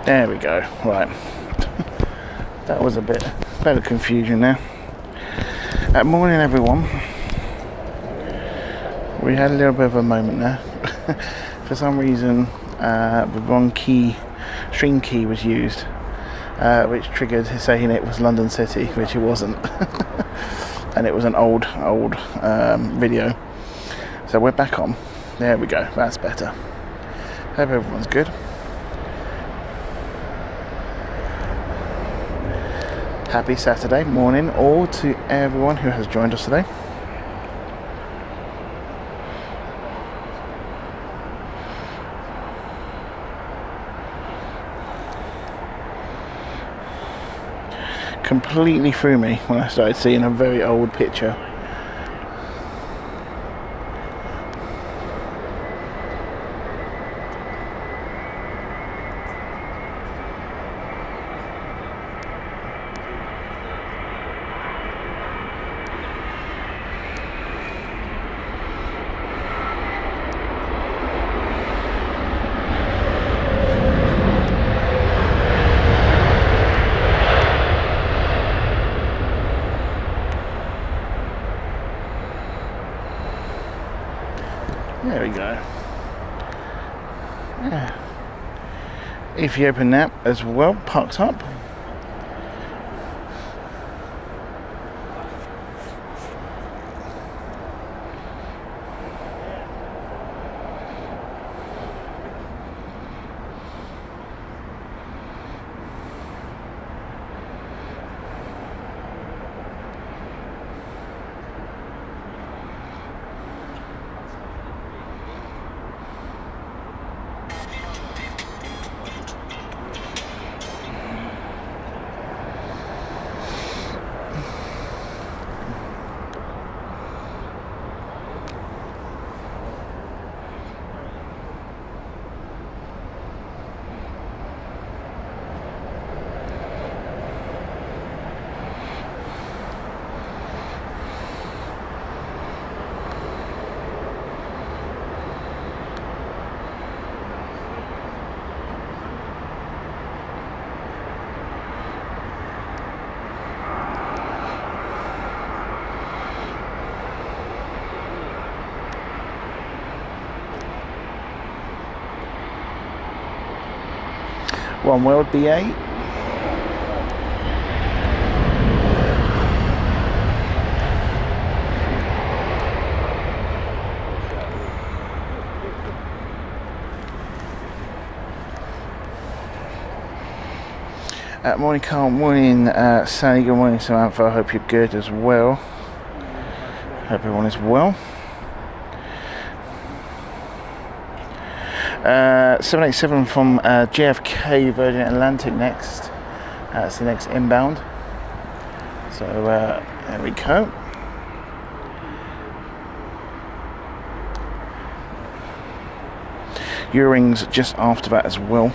There we go. Right. That was a bit of confusion there. Morning everyone. We had a little bit of a moment there. For some reason the wrong string key was used, which triggered saying it was London City, which it wasn't. And it was an old video. So we're back on. There we go, that's better. Hope everyone's good. Happy Saturday morning all to everyone who has joined us today. Completely threw me when I started seeing a very old picture. There we go. Yeah. Ethiopian nap as well, parked up. One World BA. Morning Carl, morning Sally, good morning Samantha, I hope you're good as well. Hope everyone is well. 787 from JFK Virgin Atlantic next. That's the next inbound. So there we go. Eurowings just after that as well.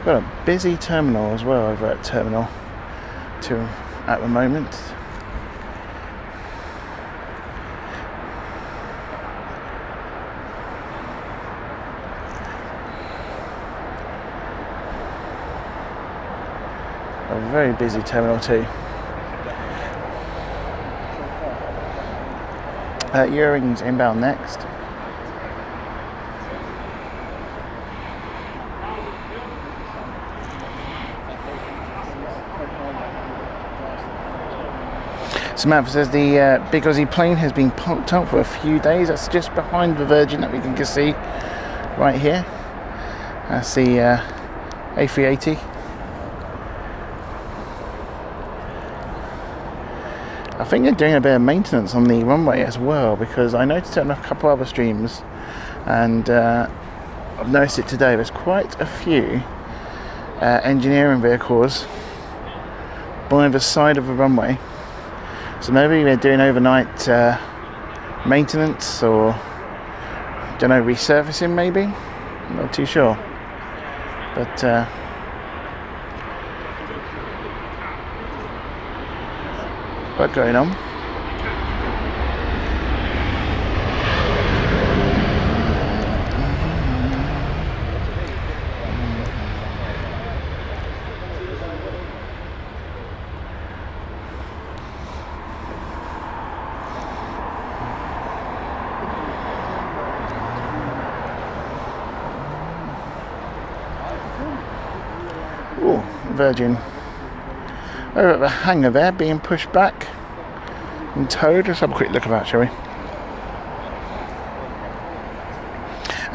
Got a busy terminal as well over at Terminal 2 at the moment. A very busy Terminal 2. Eurowings inbound next. Samantha says the Big Aussie plane has been parked up for a few days. That's just behind the Virgin that we can see right here. That's the A380. I think they're doing a bit of maintenance on the runway as well, because I noticed it on a couple other streams, and I've noticed it today. There's quite a few engineering vehicles by the side of the runway, so maybe they're doing overnight maintenance, or don't know, resurfacing maybe. I'm not too sure, but what going on? Virgin over at the hangar there, being pushed back and towed. Let's have a quick look at that, shall we?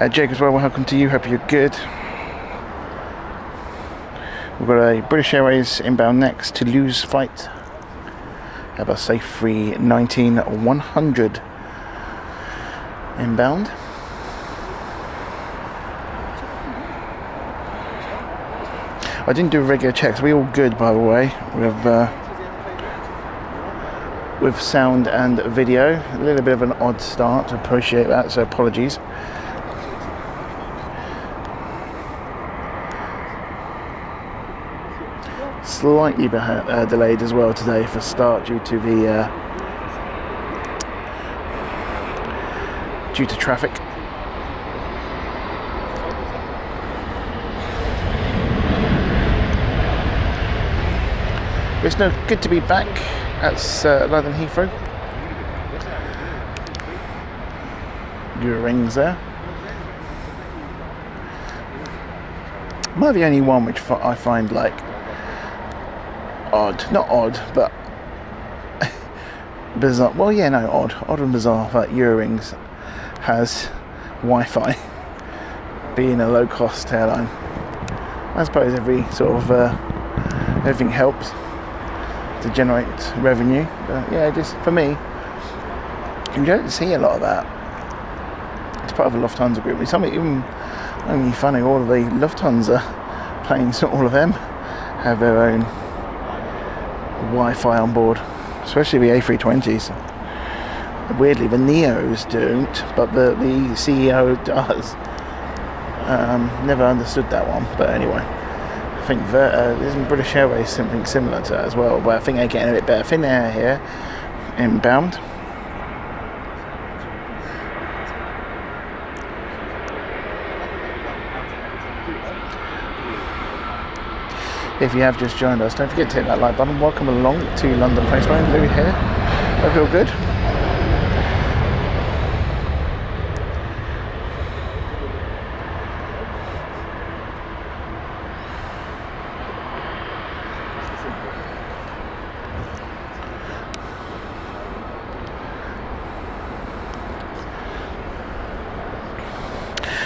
Jake as well, welcome to you, hope you're good. We've got a British Airways inbound next, Toulouse flight. Have a safe 319-100 inbound. I didn't do regular checks. We all good, by the way, with sound and video. A little bit of an odd start. Appreciate that, so apologies. Slightly delayed as well today for start due to the due to traffic. It's no good to be back at London Heathrow. Your rings there. Am I the only one which I find like odd? Not odd, but bizarre. Well, yeah, no, odd and bizarre that Eurowings has Wi-Fi, being a low-cost airline. I suppose every sort of everything helps to generate revenue, but yeah, just for me, you don't see a lot of that. It's part of the Lufthansa group. It's something even only funny. All of the Lufthansa planes, not all of them, have their own Wi-Fi on board, especially the A320s. Weirdly, the Neos don't, but the CEO does. Never understood that one, but anyway. I think isn't British Airways something similar to that as well, but I think they're getting a bit better. Finnair here, inbound. If you have just joined us, don't forget to hit that like button. Welcome along to London Planespotting. Louis here. Hope you're good.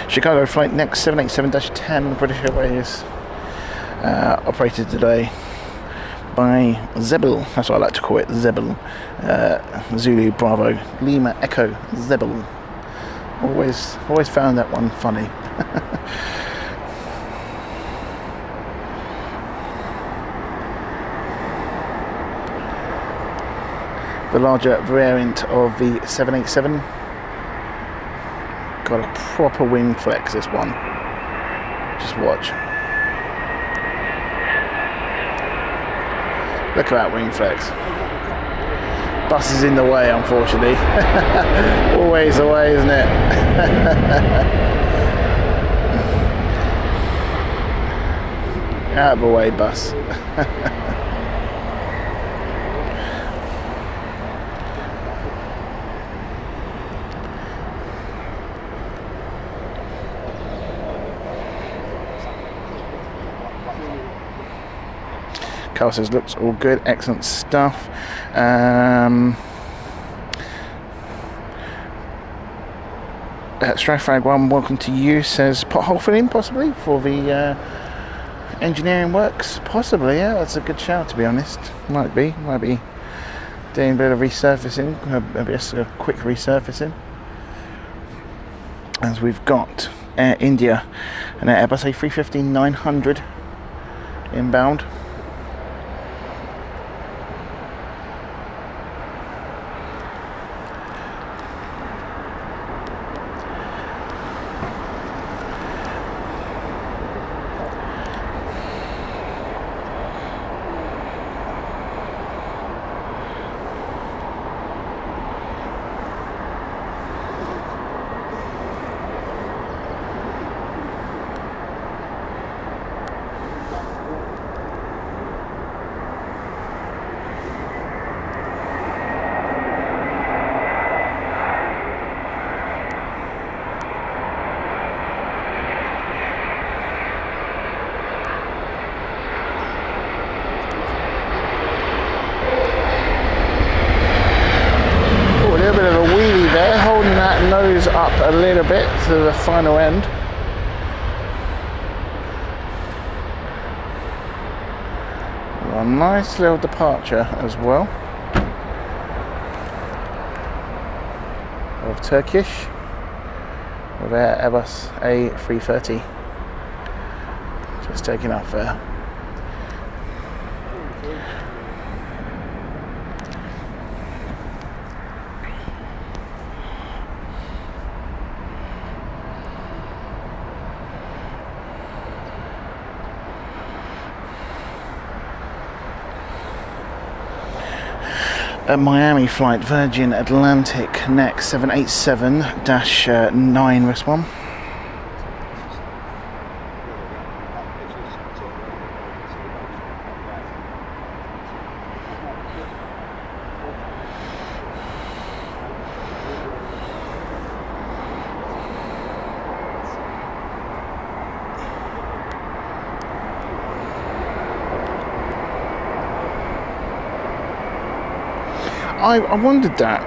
Chicago flight next 787-10 British Airways, operated today by Zebel. That's what I like to call it, Zebel. Zulu Bravo Lima Echo Zebel. Always found that one funny. The larger variant of the 787. Got a proper wing flex, this one. Just watch. Look at that wing flex. Bus is in the way, unfortunately. Always the way, isn't it? Out of the way, bus. Carl says looks all good, excellent stuff. Strafrag1, welcome to you, says pothole filling possibly for the engineering works. Possibly, yeah, that's a good shout, to be honest. Might be doing a bit of resurfacing, just a quick resurfacing, as we've got Air India and Airbus A350-900 inbound. Nose up a little bit to the final end. A nice little departure as well of Turkish with Airbus A330 just taking off there. A Miami flight, Virgin Atlantic, next 787-9 respond. I wondered that,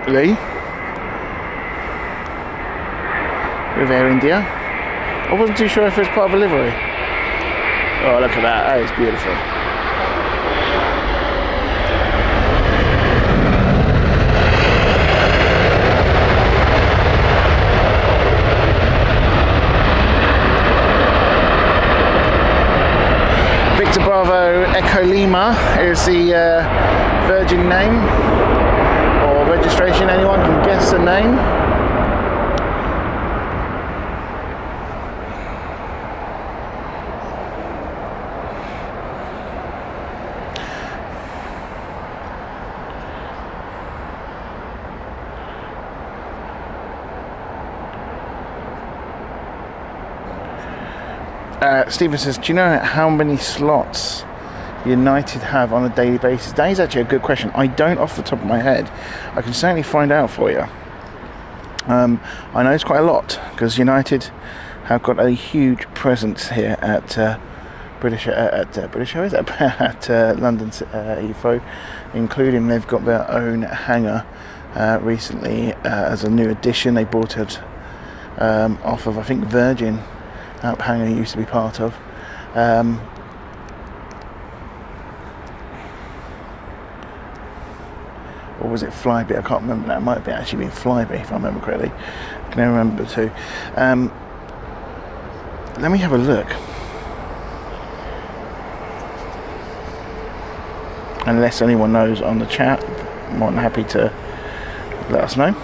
Lee, with Air India. I wasn't too sure if it was part of a livery. Oh, look at that, that is beautiful. Victor Bravo Echo Lima is the Virgin name. Registration, anyone can guess the name? Stephen says, do you know how many slots United have on a daily basis? That is actually a good question. I don't off the top of my head. I can certainly find out for you. I know it's quite a lot because United have got a huge presence here at British Airways at London Heathrow, including they've got their own hangar recently as a new addition. They bought it off of, I think, Virgin hangar used to be part of. Or was it Flybe? I can't remember now. It might have actually been Flybe if I remember correctly. I can never remember too. Let me have a look. Unless anyone knows on the chat, I'm more than happy to let us know.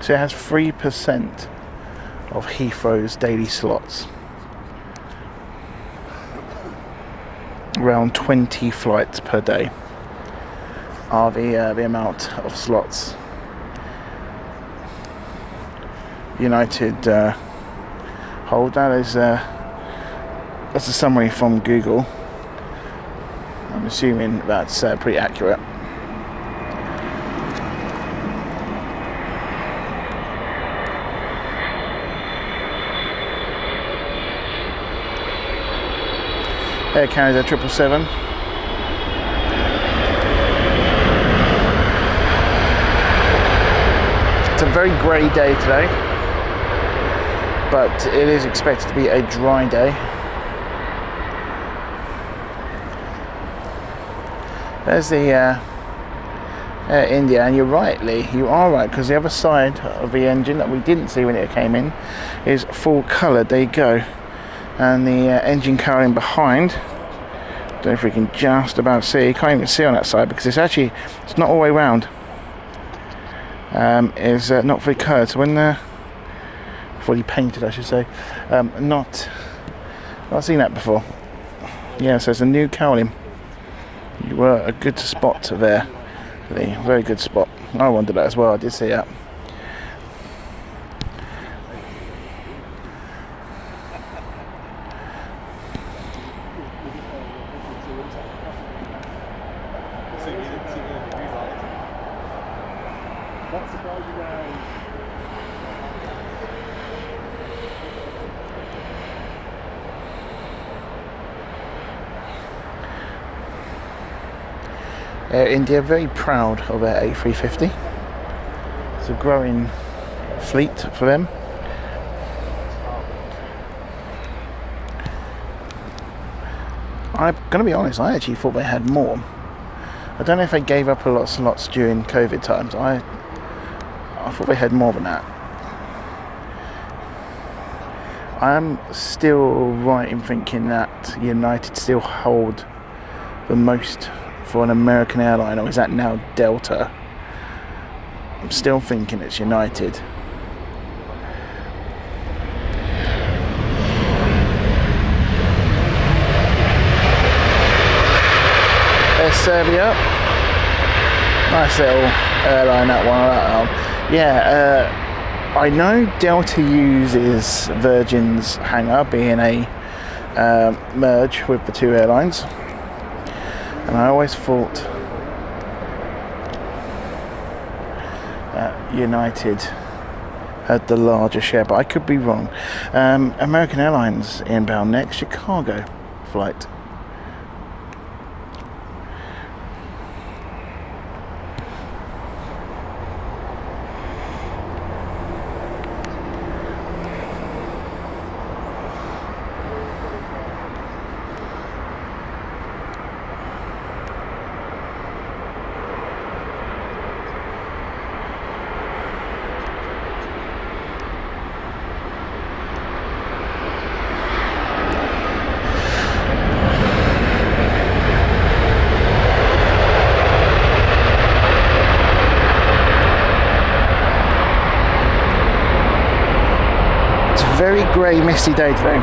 So it has 3% of Heathrow's daily slots. Around 20 flights per day are the amount of slots United hold. That's a summary from Google. I'm assuming that's pretty accurate. Air Canada 777. It's a very grey day today, but it is expected to be a dry day. There's the Air India, and you're right, Lee, you are right, because the other side of the engine that we didn't see when it came in is full coloured. There you go. And the engine cowling behind, don't know if we can just about see, you can't even see on that side because it's not all the way round, is not fully coloured. So when fully painted, I should say, not seen that before. Yeah, so it's a new cowling. You were a good spot there, Lee, very good spot. I wondered that as well, I did see that. Air India very proud of their A350. It's a growing fleet for them. I'm going to be honest, I actually thought they had more. I don't know if they gave up a lot of slots during COVID times. I thought they had more than that. I'm still right in thinking that United still hold the most for an American airline, or is that now Delta? I'm still thinking it's United. Air Serbia, nice little airline, that one. Yeah, I know Delta uses Virgin's hangar, being a merge with the two airlines. And I always thought that United had the larger share, but I could be wrong. American Airlines inbound next, Chicago flight. Very grey, misty day today.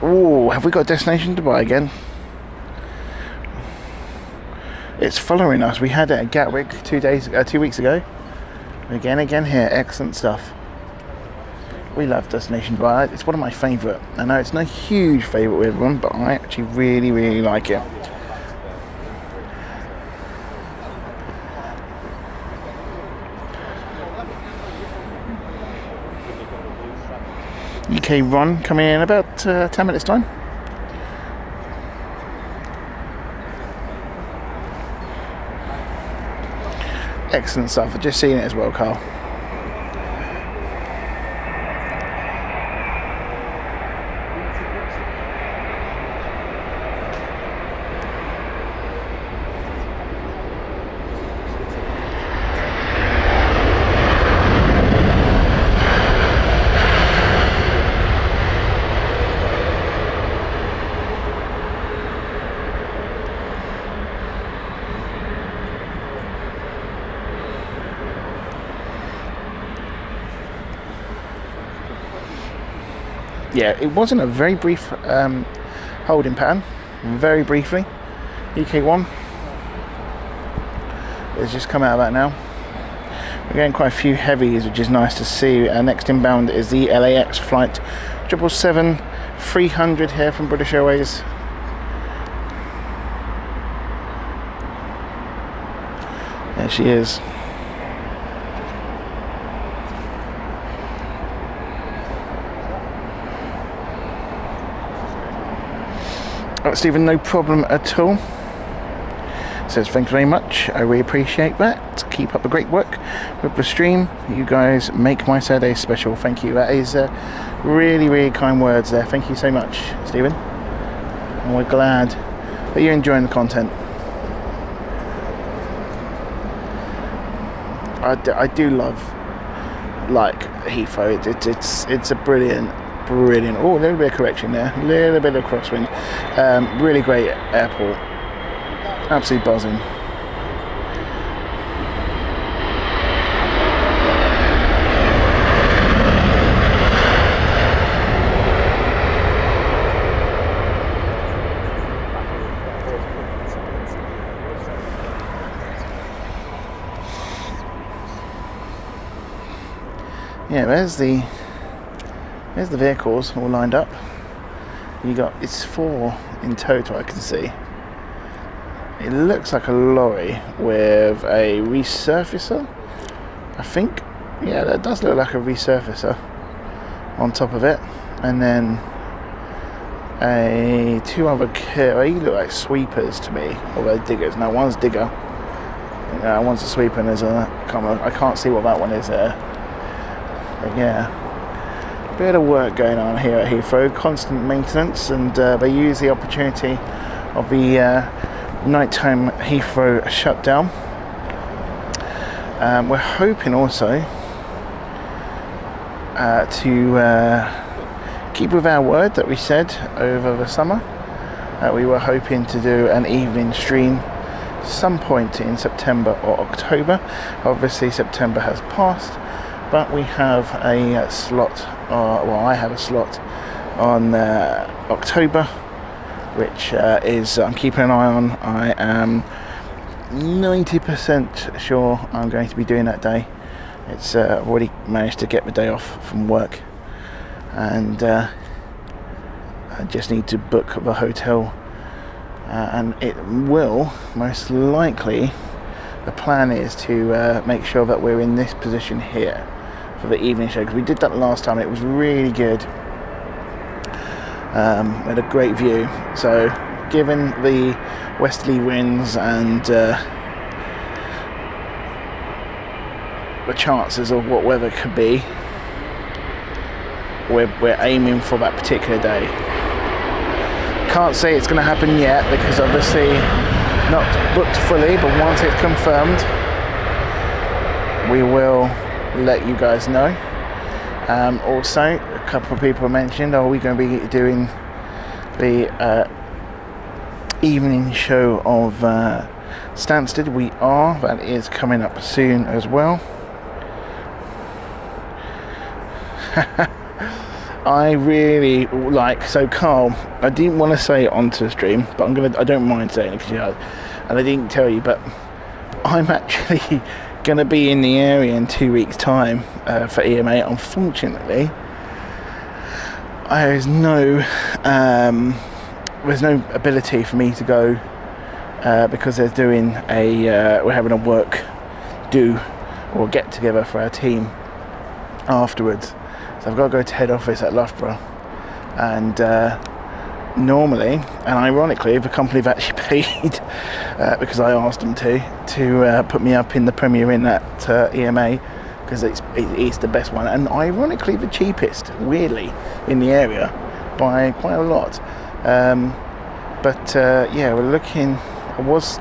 Oh, have we got destination Dubai again? It's following us. We had it at Gatwick 2 weeks ago. Again here. Excellent stuff. We love destination Dubai. It's one of my favourite. I know it's no huge favourite with everyone, but I actually really like it. UK run coming in about 10 minutes time. Excellent stuff. I've just seen it as well, Carl. yeah, it wasn't a very brief holding pattern. Very briefly, UK1 has just come out of that now. We're getting quite a few heavies, which is nice to see. Our next inbound is the LAX flight 777-300 here from British Airways. There she is. Right, Stephen, no problem at all. Says thanks very much. I really appreciate that. Keep up the great work with the stream. You guys make my Saturday special. Thank you. That is really, really kind words there. Thank you so much, Stephen. And we're glad that you're enjoying the content. I do love like Heathrow. It's a brilliant. Oh, a little bit of correction there. A little bit of crosswind. Really great airport. Absolutely buzzing. Yeah, there's the vehicles all lined up. It's 4 in total, I can see. It looks like a lorry with a resurfacer, I think. Yeah, that does look like a resurfacer on top of it. And then 2 other they look like sweepers to me, or they're diggers. No, one's digger, one's a sweeper, and there's I can't see what that one is there. But yeah, bit of work going on here at Heathrow, constant maintenance, and they use the opportunity of the nighttime Heathrow shutdown. We're hoping also to keep with our word that we said over the summer. We were hoping to do an evening stream some point in September or October. Obviously September has passed, but we have a slot, I have a slot on October, which is I'm keeping an eye on. I am 90% sure I'm going to be doing that day. I've already managed to get the day off from work, and I just need to book the hotel, and it will most likely, the plan is to make sure that we're in this position here for the evening show, because we did that last time. It was really good. We had a great view, so given the westerly winds and the chances of what weather could be, we're aiming for that particular day. Can't say it's going to happen yet, because obviously not booked fully, but once it's confirmed we will let you guys know. Also, a couple of people mentioned, are we going to be doing the evening show of Stansted? We are. That is coming up soon as well. I really like, so Carl, I didn't want to say it onto the stream, but I don't mind saying it, because and I didn't tell you, but I'm actually going to be in the area in 2 weeks' time for EMA. Unfortunately, there's no ability for me to go because they're doing we're having a work do or get together for our team afterwards. So I've got to go to head office at Loughborough, and normally, and ironically, the company have actually paid because I asked them to put me up in the Premier Inn at EMA, because it's the best one, and ironically the cheapest, weirdly, in the area by quite a lot. Yeah, we're looking. I was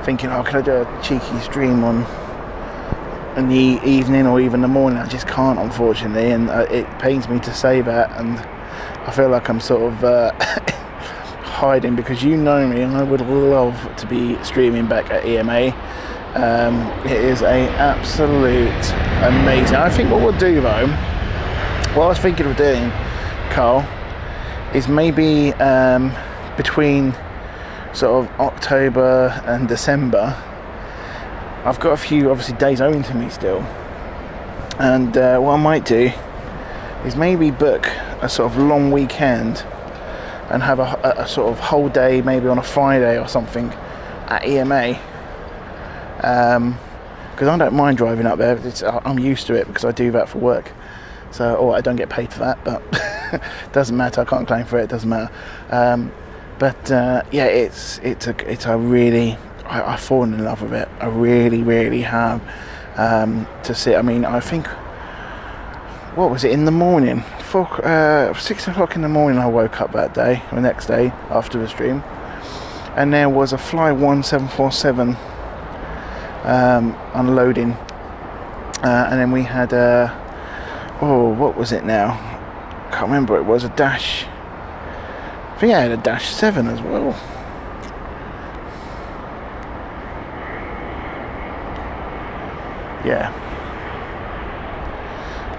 thinking, could I do a cheeky stream in the evening or even the morning? I just can't, unfortunately, and it pains me to say that, and I feel like I'm sort of hiding, because you know me, and I would love to be streaming back at EMA. It is a absolute amazing. I think what we'll do though, what I was thinking of doing Carl, is maybe between sort of October and December. I've got a few obviously days owing to me still, and what I might do is maybe book a sort of long weekend and have a sort of whole day, maybe on a Friday or something, at EMA, because I don't mind driving up there. I'm used to it because I do that for work. So, I don't get paid for that, but doesn't matter. I can't claim for it. Doesn't matter. Yeah, it's a really, I've fallen in love with it. I really have. To sit. I mean, I think, what was it, in the morning? 6 o'clock in the morning I woke up that day, the next day after the stream, and there was a Fly 1747 unloading, and then we had what was it now? Can't remember. It was a Dash. I think I had a Dash 7 as well.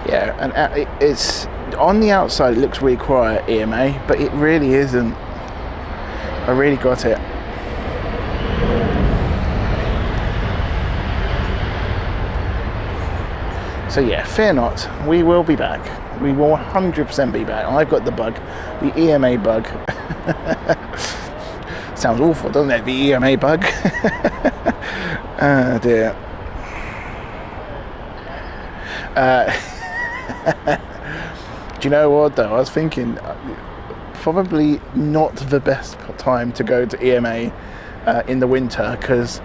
Yeah, and it's on the outside. It looks really quiet, EMA, but it really isn't. I really got it. So yeah, fear not, we will be back. We will 100% be back. I've got the bug, the EMA bug. Sounds awful, doesn't it? The EMA bug. Oh dear. Do you know what though? I was thinking probably not the best time to go to EMA in the winter, because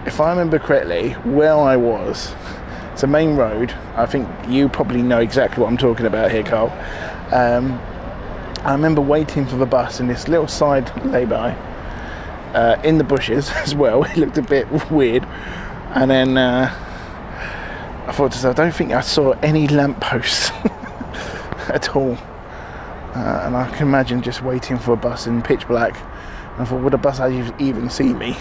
if I remember correctly, where I was, it's a main road. I think you probably know exactly what I'm talking about here, Carl. I remember waiting for the bus in this little side lay-by in the bushes as well. It looked a bit weird, and then I thought to myself, I don't think I saw any lampposts at all, and I can imagine just waiting for a bus in pitch black. And I thought, would a bus even see me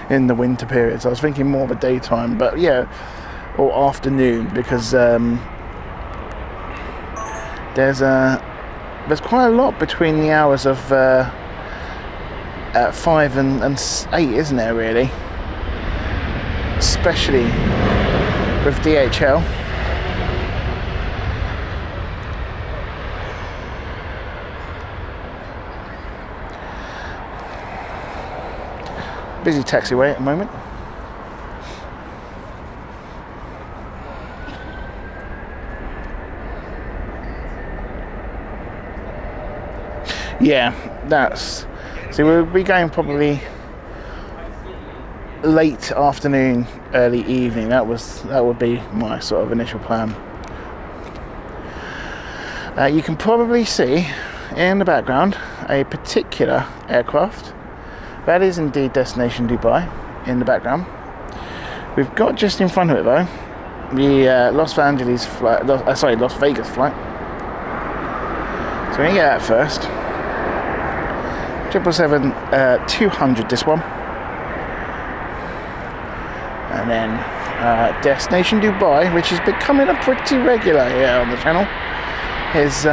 in the winter period? So I was thinking more of a daytime, but yeah, or afternoon, because there's quite a lot between the hours of 5 and 8, isn't there, really? Especially with DHL. Busy taxiway at the moment. Yeah, so we'll be going probably late afternoon, early evening. That would be my sort of initial plan. You can probably see in the background a particular aircraft. That is indeed destination Dubai in the background. We've got just in front of it though the Las Vegas flight. So we're going to get that first. 777-200 this one, and then destination Dubai, which is becoming a pretty regular here on the channel, is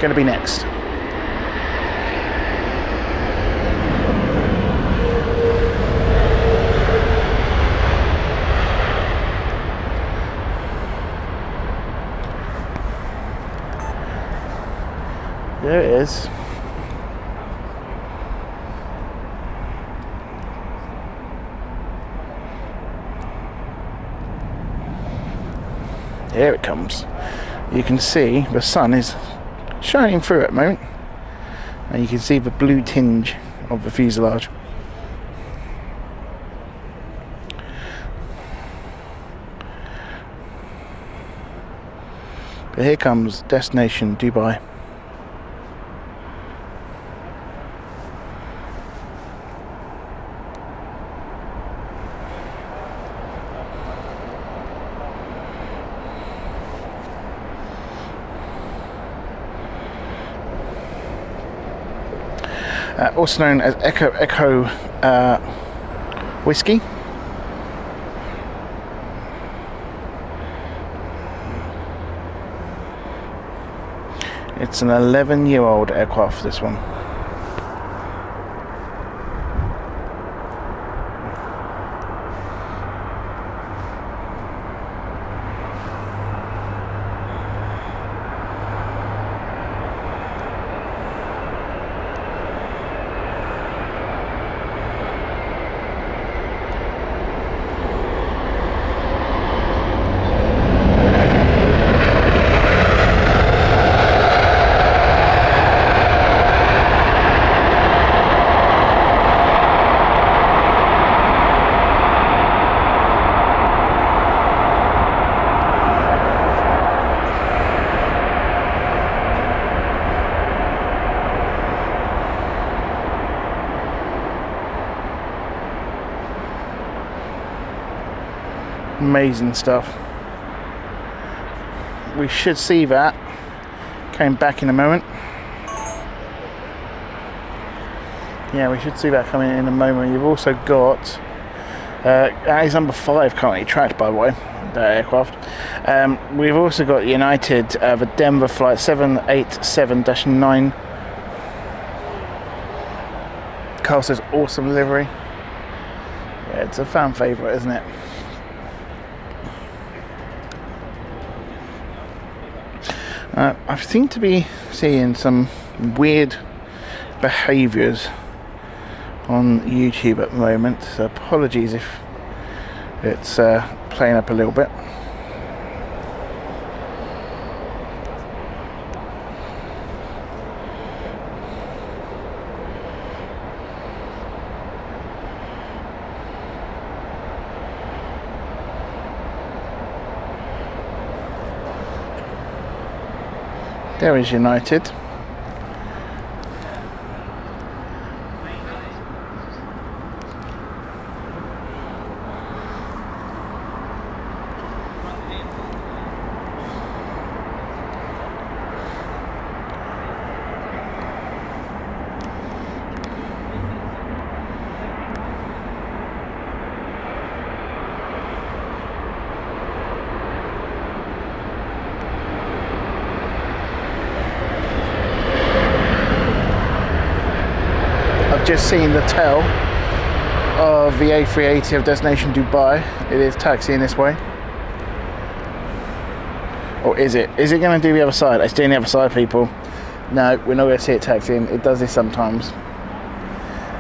going to be next. There it is. Here it comes. You can see the sun is shining through at the moment, and you can see the blue tinge of the fuselage. But here comes destination Dubai. Also known as Echo Whiskey. It's an 11-year-old aircraft, this one. Amazing stuff. We should see that coming back in a moment. Yeah, we should see that coming in a moment. You've also got that is number 5 currently tracked, by the way, that aircraft. We've also got United, the Denver flight 787-9. Carl says awesome livery. Yeah, it's a fan favourite, isn't it? I seem to be seeing some weird behaviours on YouTube at the moment, so apologies if it's playing up a little bit. There is United. Just seen the tail of the A380 of destination Dubai. It is taxiing this way. Or is it? Is it going to do the other side? It's doing the other side, people. No, we're not going to see it taxiing. It does this sometimes.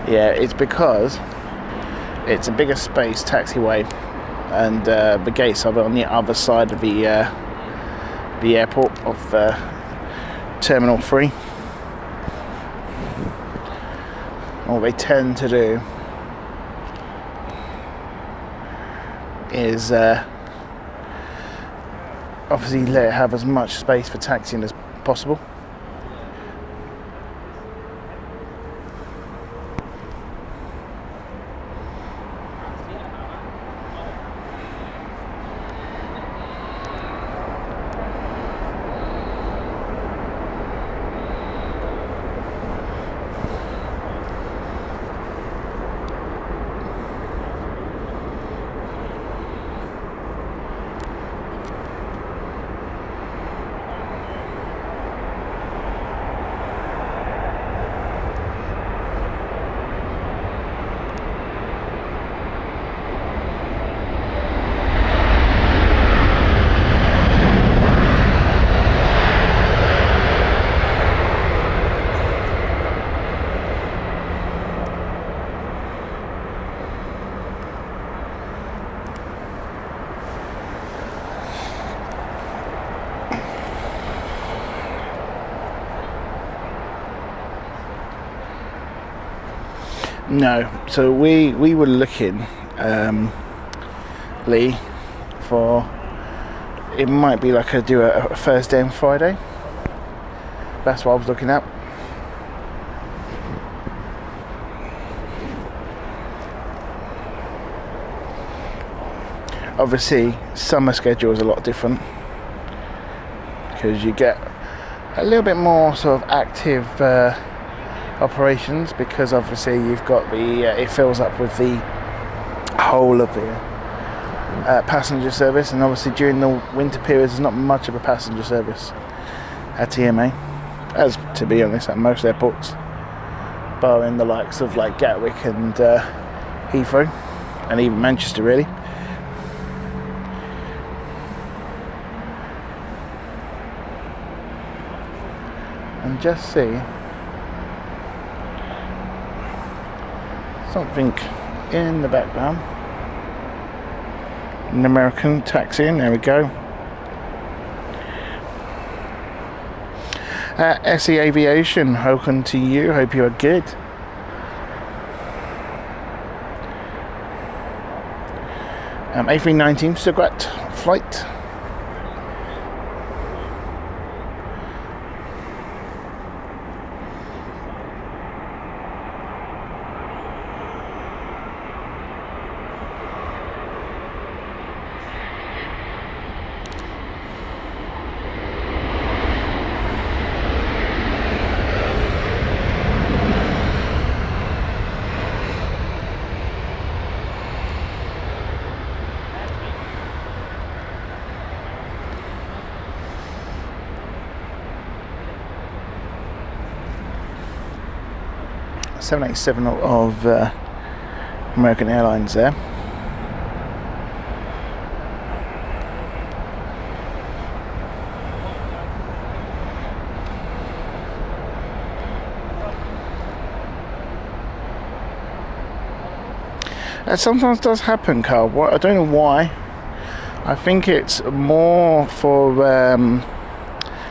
Yeah, it's because it's a bigger space taxiway, and the gates are on the other side of the airport of Terminal 3. What they tend to do is obviously let it have as much space for taxiing as possible. No, so we were looking, Lee, for it might be like a Thursday and Friday. That's what I was looking at. Obviously, summer schedule is a lot different because you get a little bit more sort of active operations, because obviously you've got the it fills up with the whole of the passenger service, and obviously during the winter periods there's not much of a passenger service at TMA. as to be honest at most airports, barring the likes of like Gatwick and Heathrow, and even Manchester really. And just see something in the background. An American taxiing, there we go. SE Aviation, welcome to you, hope you are good. A319 Stuttgart flight. .787 of American Airlines there. That sometimes does happen, Carl. I don't know why. I think it's more for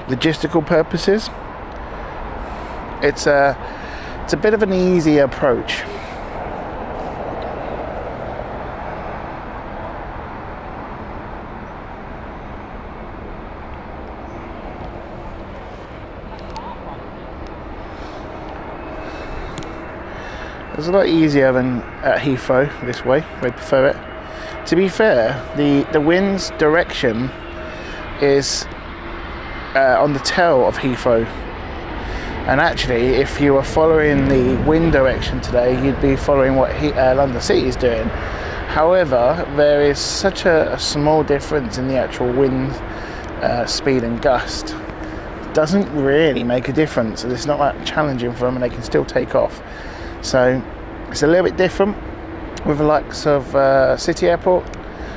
logistical purposes. It's a bit of an easy approach. It's a lot easier than at Heathrow this way. I prefer it. To be fair, the wind's direction is on the tail of Heathrow. And actually, if you were following the wind direction today, you'd be following what London City is doing. However, there is such a small difference in the actual wind speed and gust. It doesn't really make a difference. It's not that challenging for them, and they can still take off. So it's a little bit different with the likes of City Airport,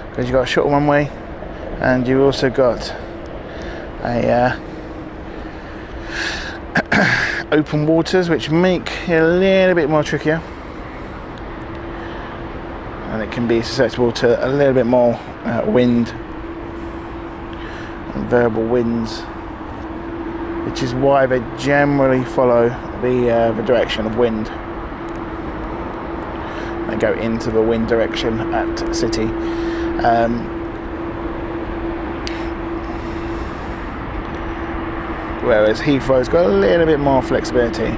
because you've got a shorter runway, and you've also got a open waters, which make it a little bit more trickier, and it can be susceptible to a little bit more wind and variable winds, which is why they generally follow the direction of wind. They go into the wind direction at City. Whereas Heathrow's got a little bit more flexibility.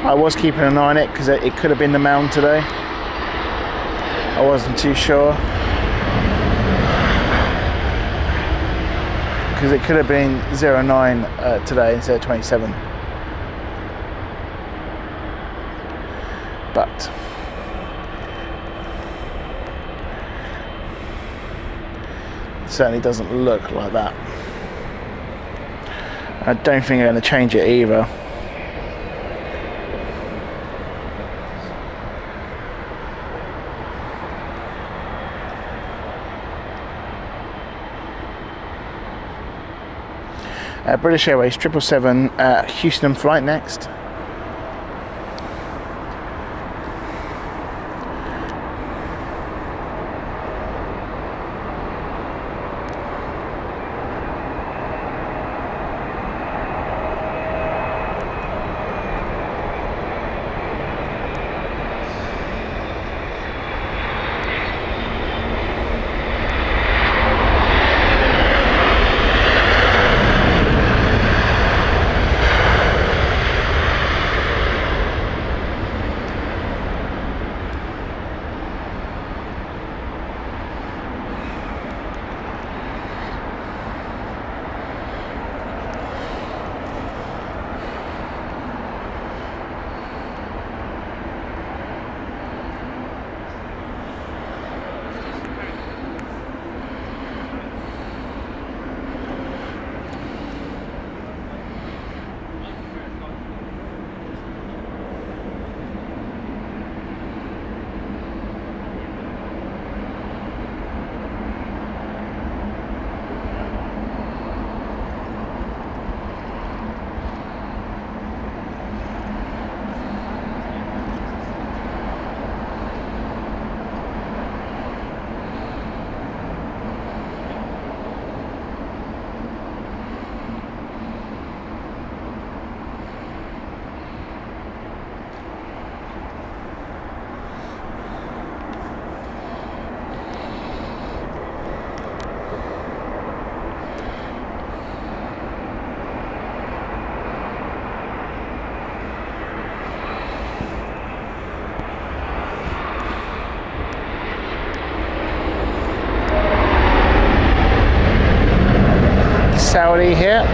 I was keeping an eye on it because it could have been the Mound today. I wasn't too sure, because it could have been 09 today instead of 27. But it certainly doesn't look like that. I don't think they're going to change it either. British Airways 777 Houston flight next. cloudy here.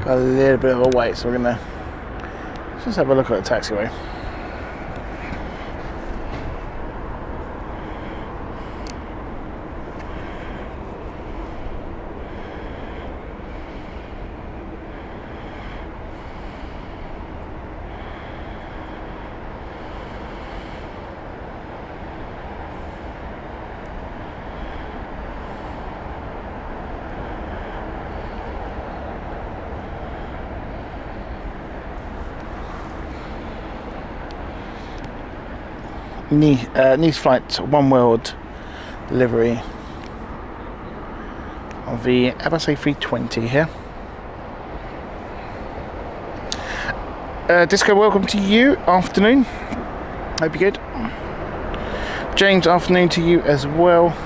Got a little bit of a wait, so we're gonna just have a look at the taxiway. Nice flight, one world delivery of the Airbus A320 here. Disco, welcome to you. Afternoon. Hope you're good. James, afternoon to you as well.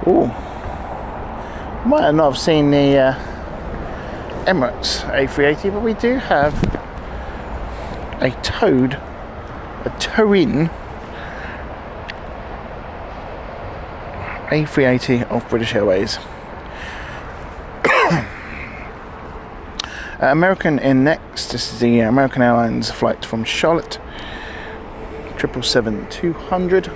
Ooh, might not have seen the Emirates A380, but we do have a tow-in A380 of British Airways. American in next. This is the American Airlines flight from Charlotte, 777-200.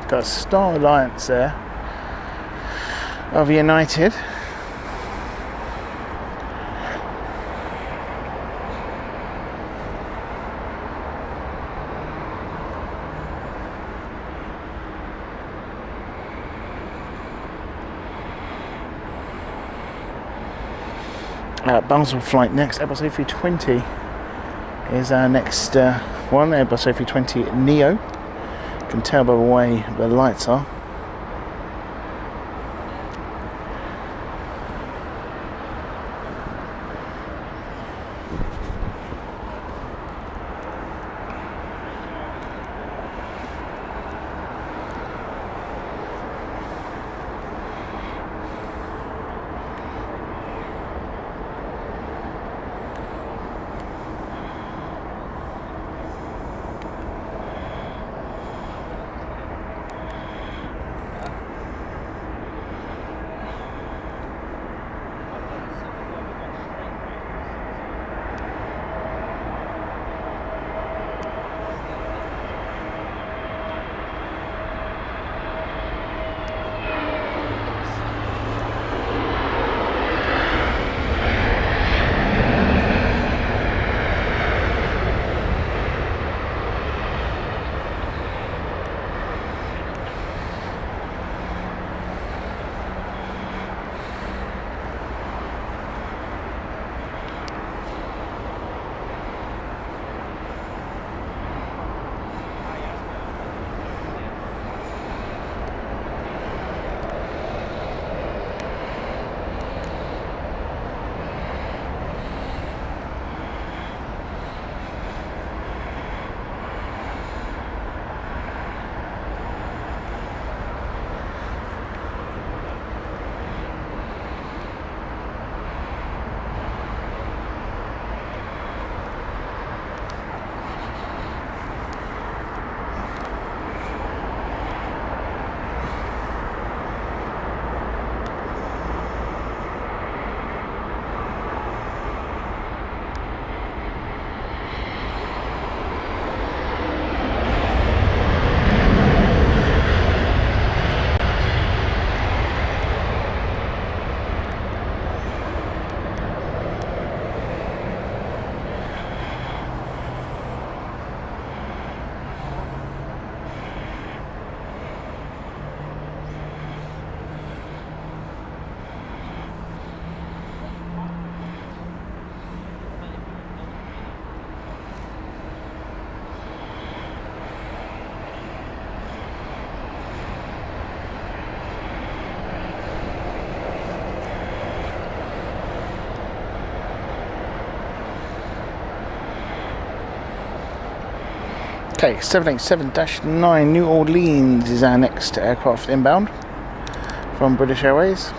Got a Star Alliance there of United. Basel flight next. Airbus A320 is our next one. Airbus A320 Neo. You can tell by the way the lights are. Okay, 787-9 New Orleans is our next aircraft inbound from British Airways.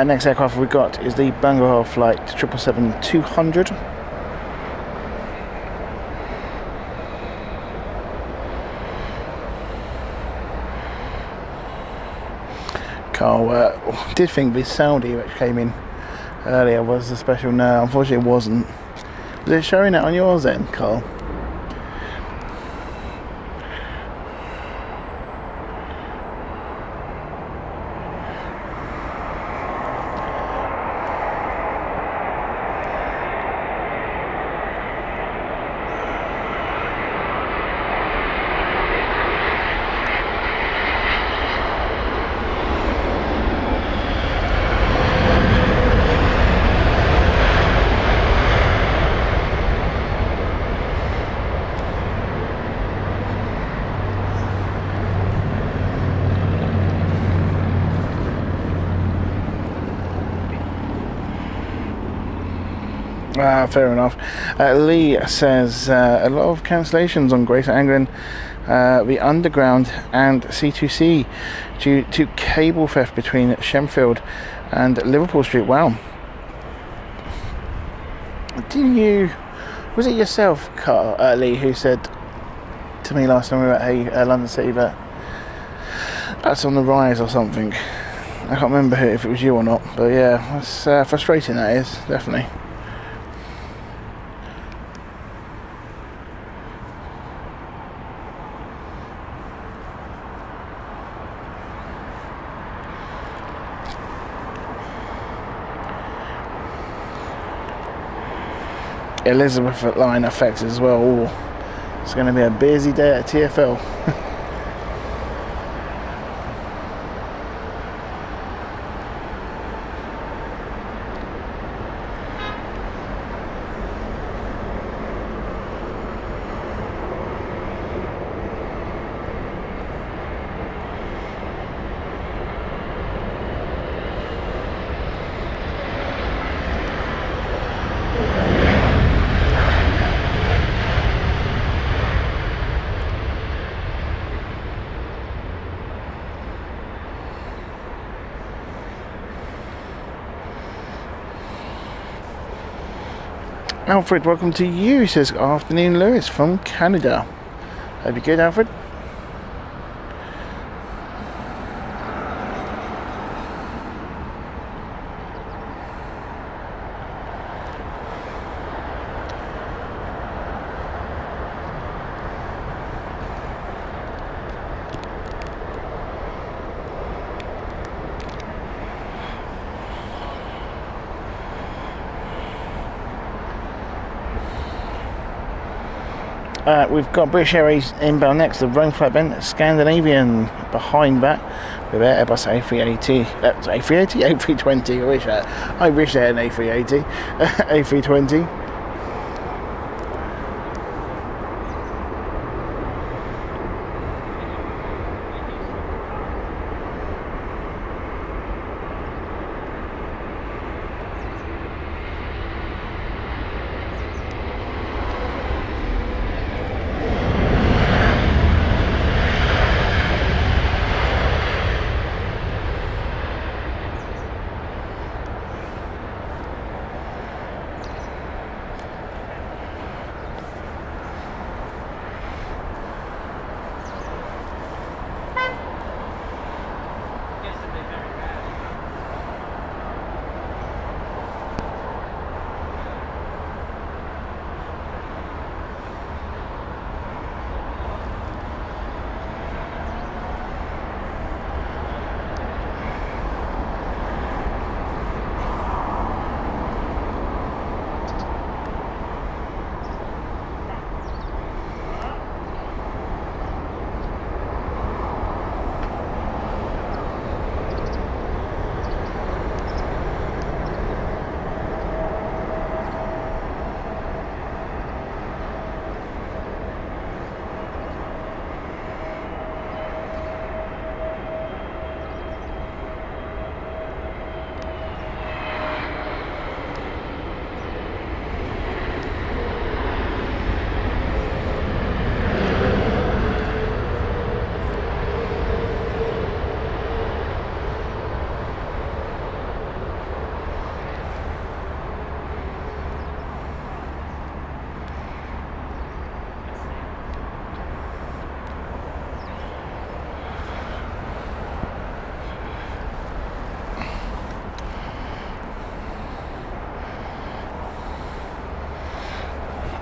Next aircraft we've got is the Bangalore flight 777-200. Carl did think the Saudi which came in earlier was a special. No, unfortunately it wasn't. Was it showing it on yours then, Carl? Fair enough. Lee says a lot of cancellations on Greater Anglia, the Underground and C2C due to cable theft between Shenfield and Liverpool Street. Wow. Was it yourself, Lee, who said to me last time we were at London City that that's on the rise or something? I can't remember if it was you or not, but yeah, that's frustrating, that is, definitely. Elizabeth line affects as well. Ooh, it's going to be a busy day at TfL. Alfred, welcome to you. He says, afternoon, Lewis from Canada. Hope you're good, Alfred. We've got British Airways inbound next, the Rome flight then Scandinavian behind that with Airbus A380, A380, A320. I wish they had an A380, A320.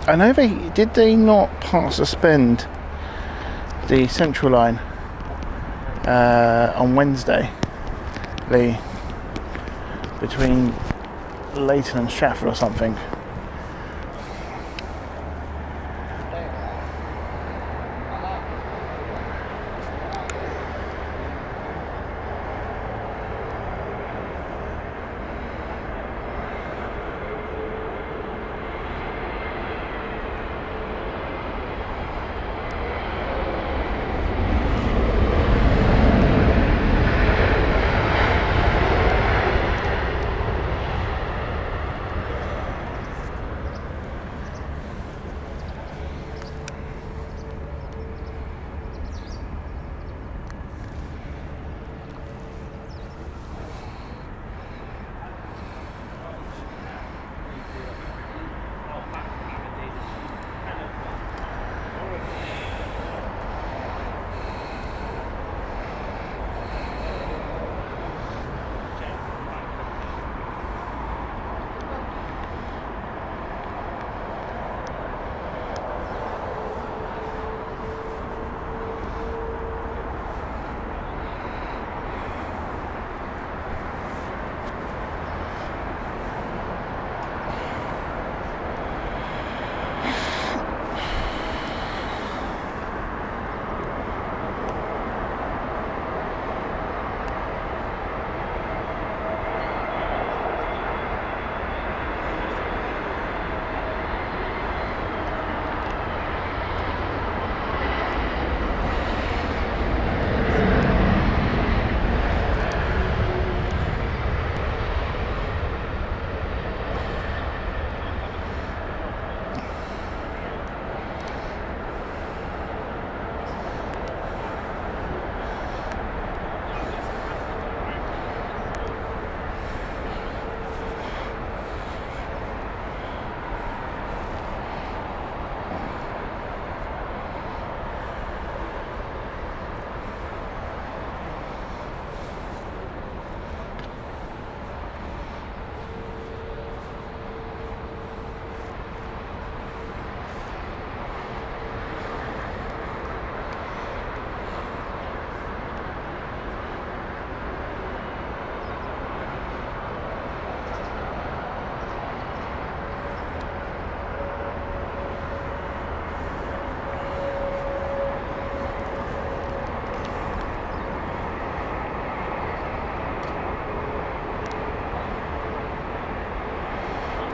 I know did they not suspend the Central line on Wednesday, Lee, between Leighton and Stratford or something?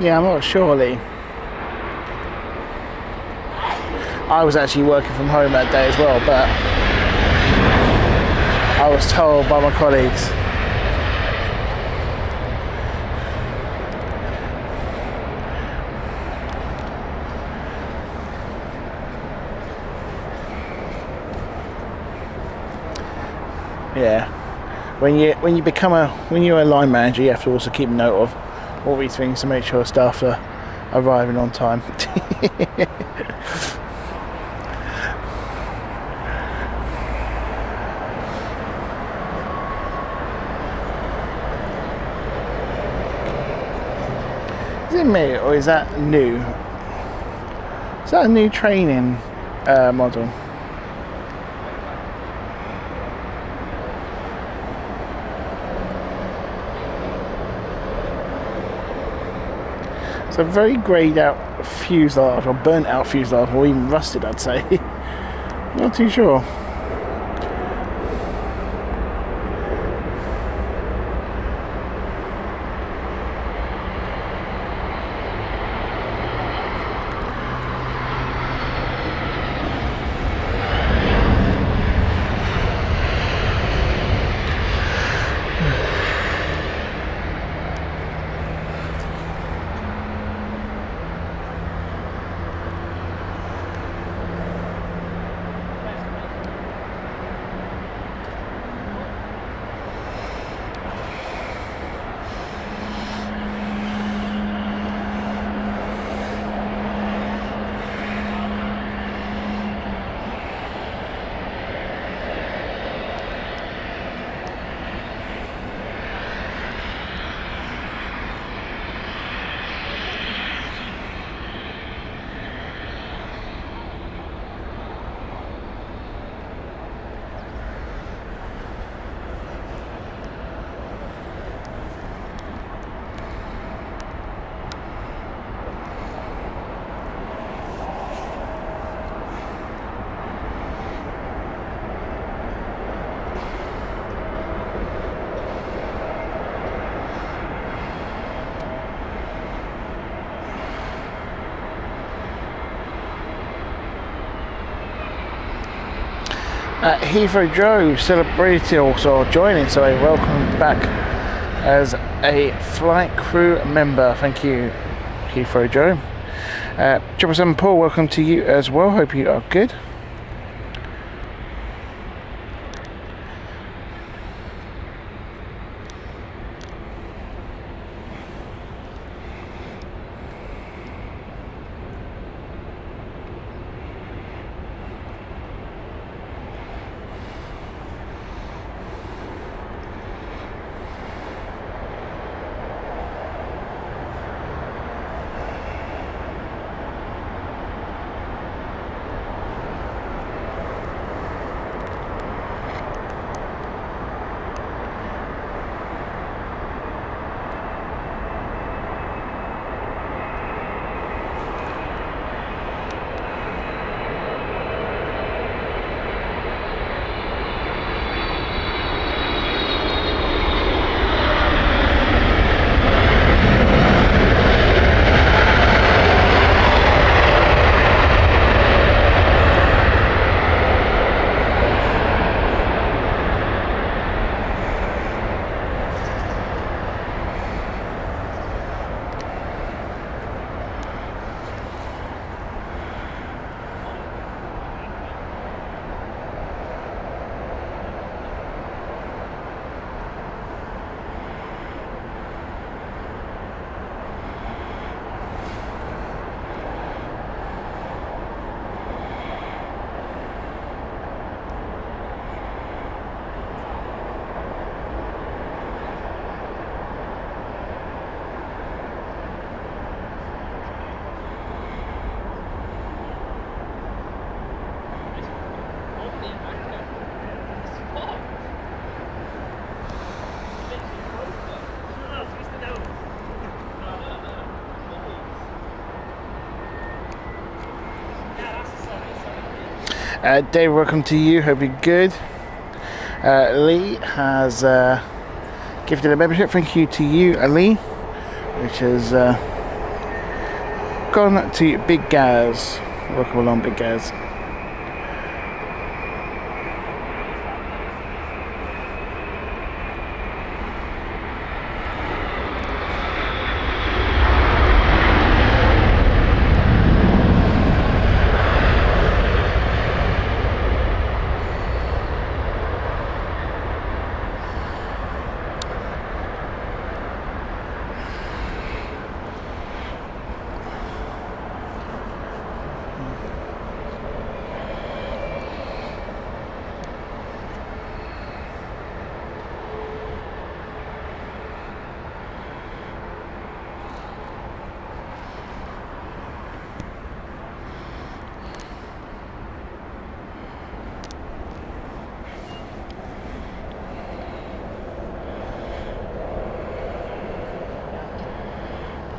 Yeah, I'm not sure, Lee. I was actually working from home that day as well, but I was told by my colleagues. Yeah, when you're a line manager, you have to also keep note of all these things to make sure staff are arriving on time. Is it me, or is that new? Is that a new training model? It's a very greyed out fuselage, or burnt out fuselage, or even rusted, I'd say. Not too sure. Heathrow Joe celebrating also joining, so welcome back as a flight crew member. Thank you, Heathrow Joe. 777 Paul, welcome to you as well. Hope you are good. Dave, welcome to you. Hope you're good. Lee has gifted a membership. Thank you to you, Ali, which is back on to Big Gaz. Welcome along, Big Gaz.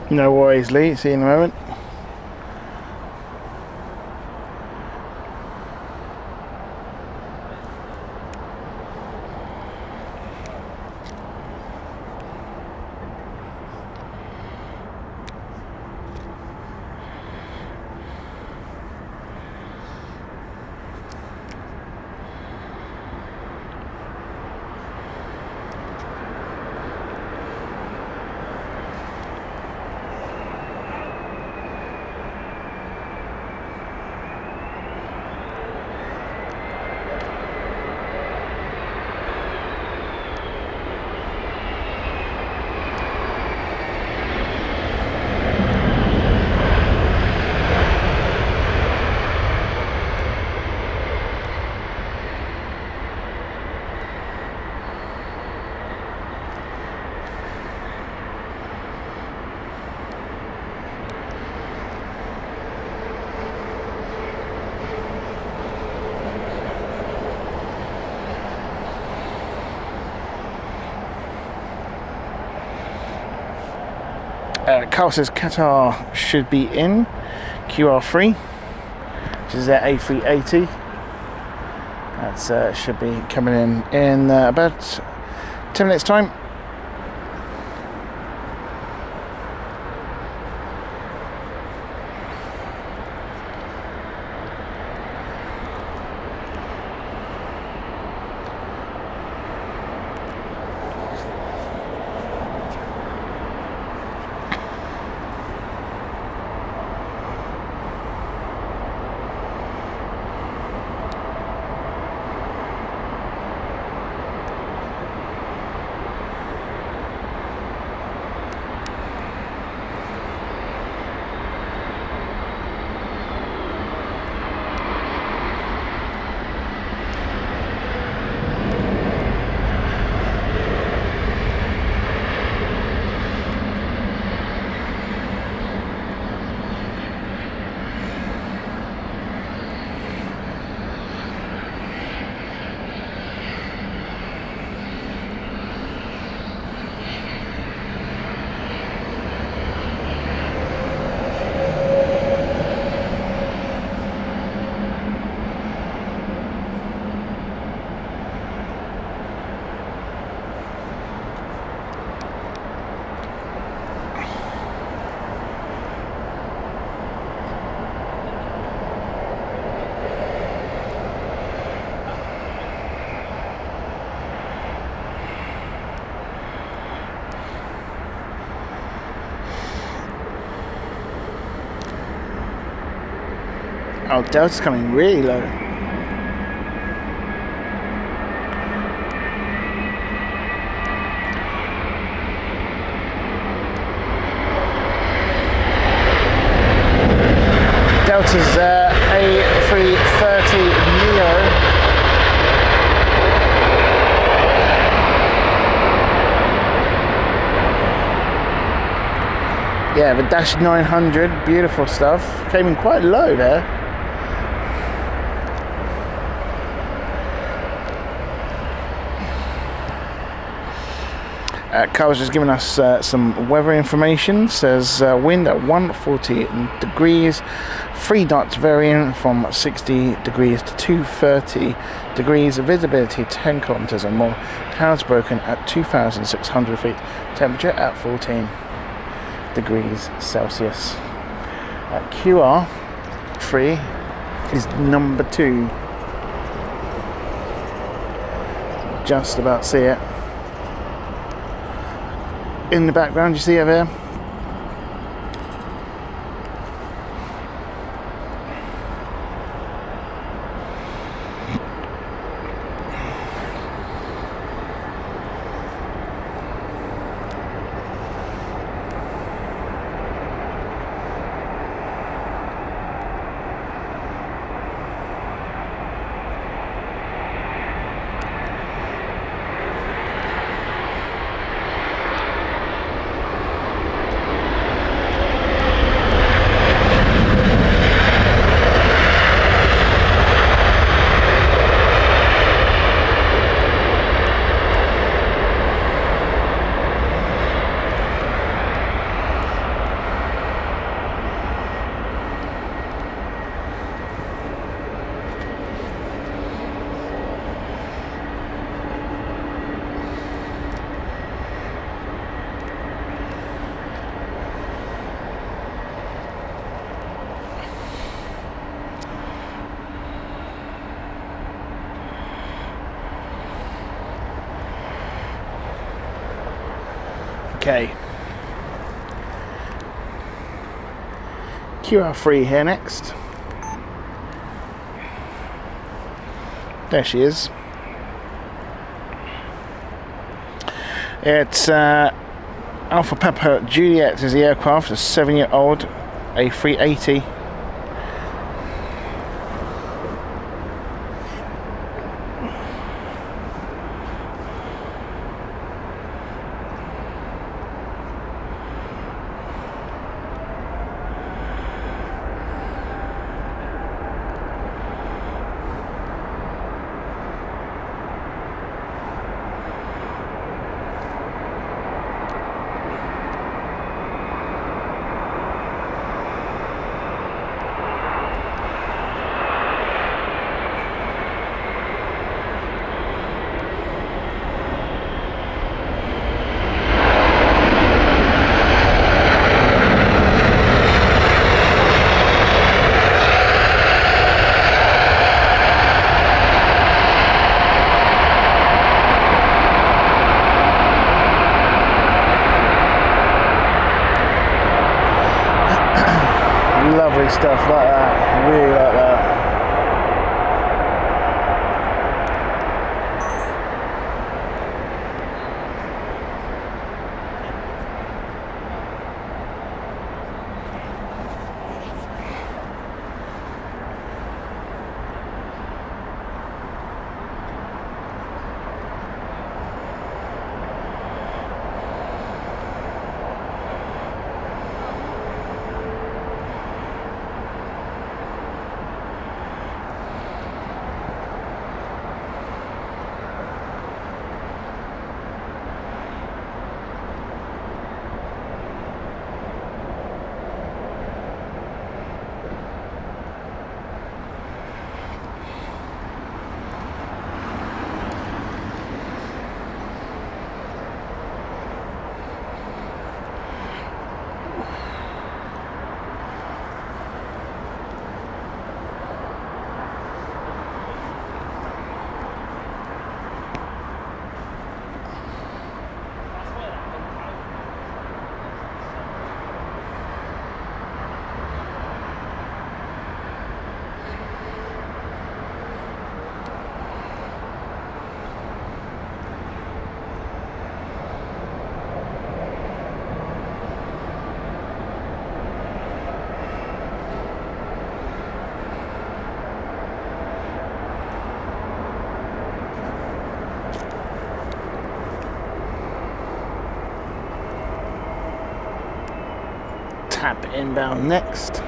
No worries, Lee. See you in a moment. Carl says Qatar should be in QR3, which is their A380. That should be coming in about 10 minutes time. Oh, Delta's coming really low. Delta's A330 Neo. Yeah, the Dash 900, beautiful stuff. Came in quite low there. Carl's just giving us some weather information. Says wind at 140 degrees, 3 knots varying from 60 degrees to 230 degrees, visibility 10 kilometers or more, clouds broken at 2,600 feet, temperature at 14 degrees Celsius. QR 3 is number 2. Just about see it. In the background, you see it there? Okay, QR3 here next. There she is. It's Alpha Papa Juliet is the aircraft, a 7-year-old A380. Lovely stuff like that, really like that. Tap inbound next.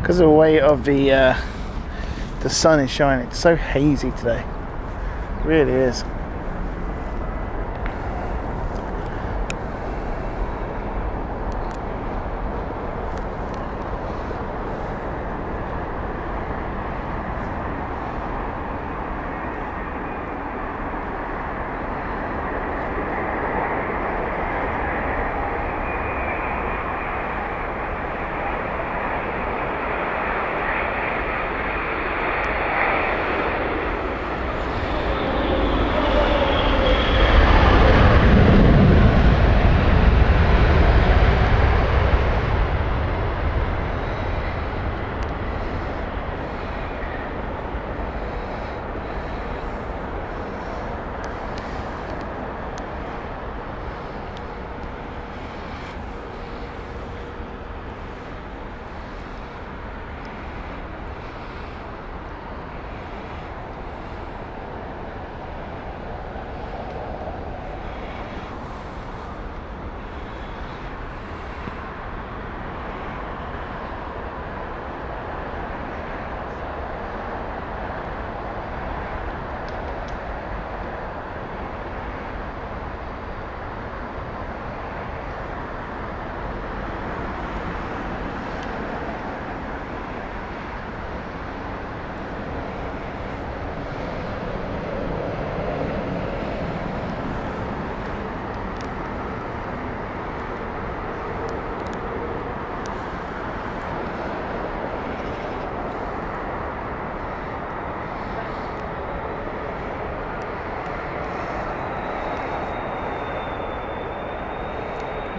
because of the weight of the sun is shining. It's so hazy today, it really is.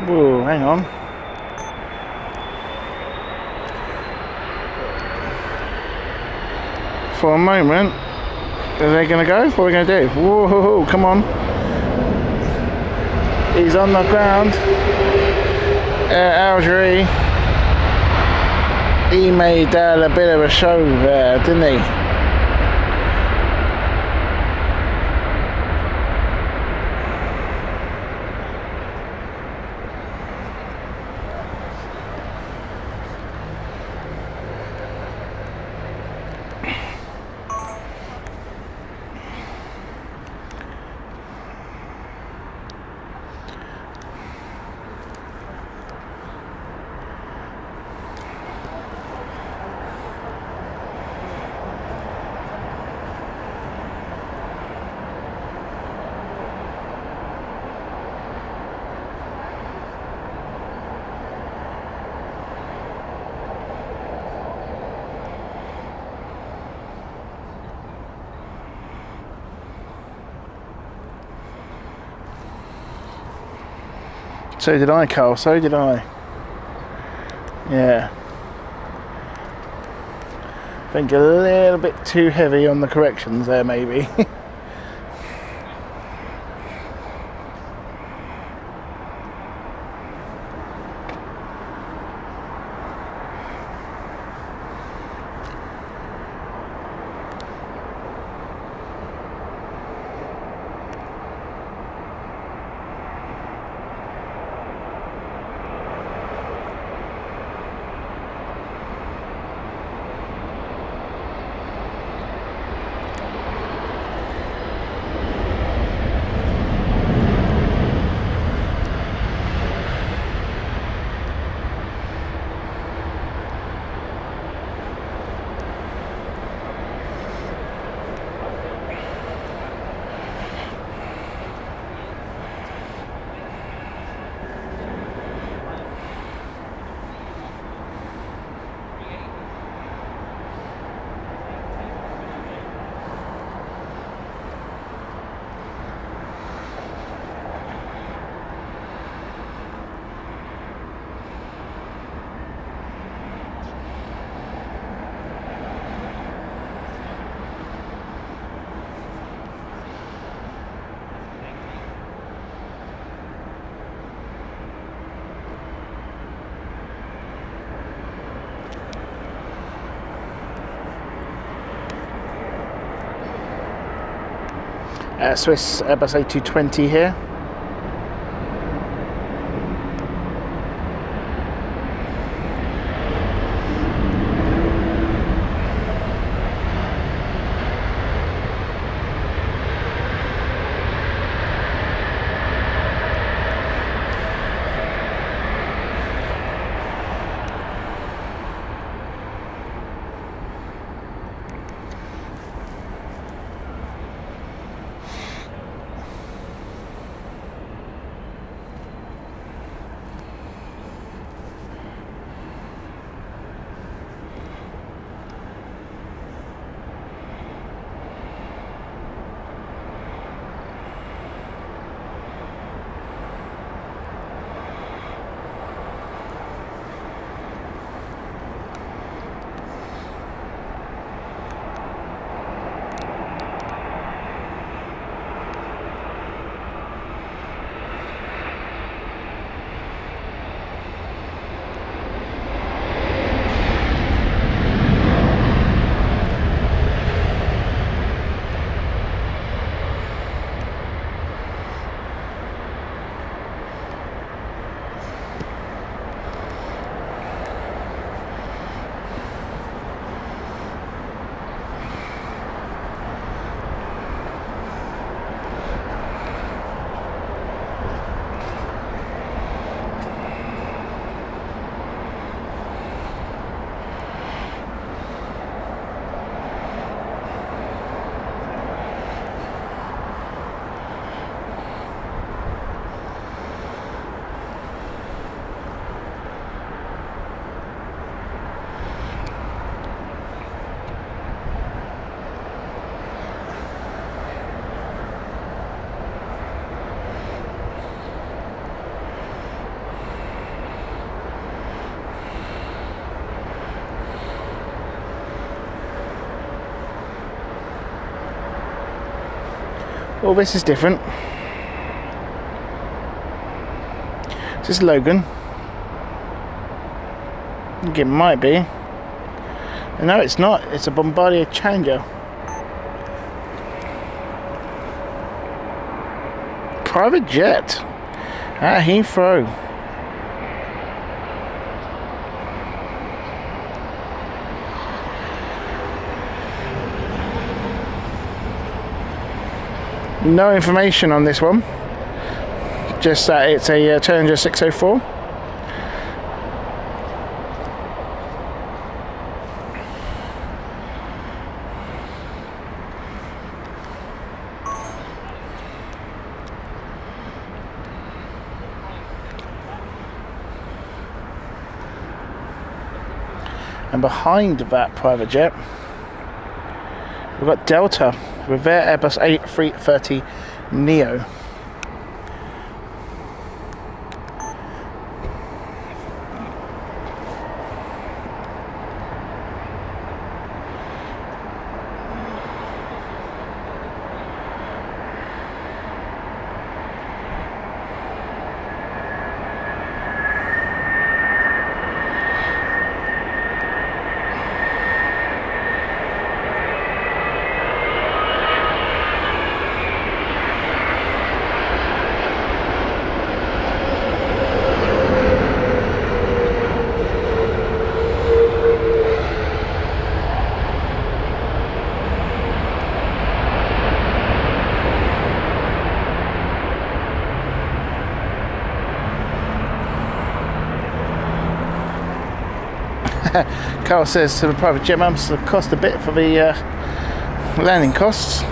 Whoa, hang on. For a moment, are they going to go? What are we going to do? Whoa, come on. He's on the ground. Algeria. He made a bit of a show there, didn't he? So did I, Carl, so did I. Yeah. I think a little bit too heavy on the corrections there, maybe. Swiss Airbus A220 here. All this is different. Is this Logan? I think it might be. No, it's not. It's a Bombardier Challenger. Private jet at Heathrow. No information on this one, just that it's a Challenger 604. And behind that private jet, we've got Delta with their Airbus A330 Neo. Carl says the private jet must cost a bit for the landing costs.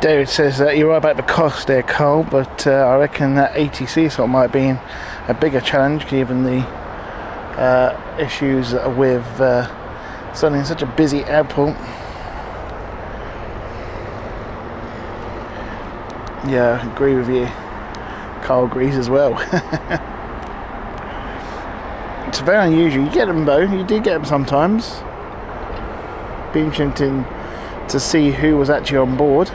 David says that you're right about the cost there, Carl, but I reckon that ATC slot might be a bigger challenge given the issues with starting such a busy airport. Yeah, I agree with you. Carl agrees as well. It's very unusual. You get them though, you do get them sometimes. Be interesting to see who was actually on board.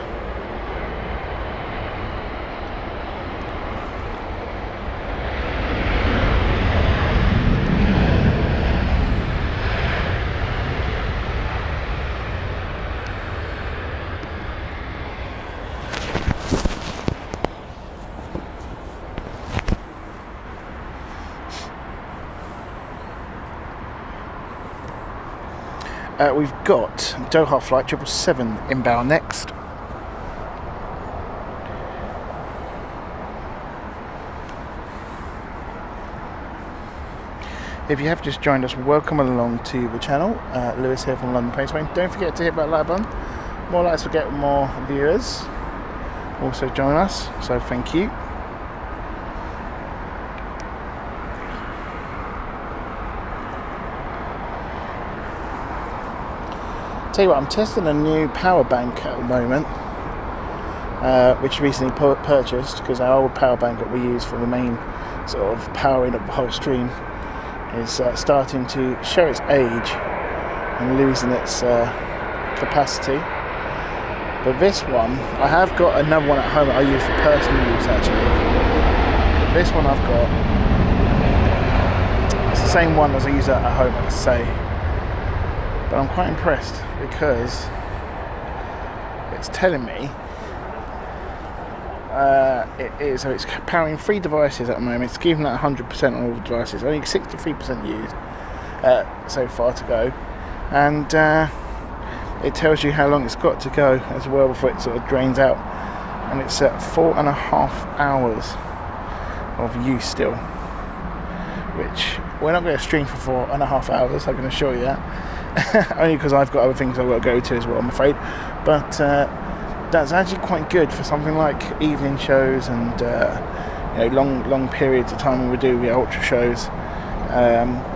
We've got Doha flight 777 inbound next. If you have just joined us, welcome along to the channel. Lewis here from London Planespotting. Don't forget to hit that like button. More likes to get more viewers. Also join us, so thank you. Tell you what, I'm testing a new power bank at the moment, which recently purchased, because our old power bank that we use for the main sort of powering up the whole stream is starting to show its age and losing its capacity. But this one, I have got another one at home that I use for personal use actually. But this one I've got, it's the same one as I use at home, I say. But I'm quite impressed because it's telling me so it's powering 3 devices at the moment. It's giving that 100% on all the devices. Only 63% used so far to go, and it tells you how long it's got to go as well before it sort of drains out, and it's at 4.5 hours of use still, which we're not going to stream for 4.5 hours, I can assure you that. Only because I've got other things I've got to go to as well, I'm afraid. But that's actually quite good for something like evening shows and you know, long periods of time when we do the ultra shows.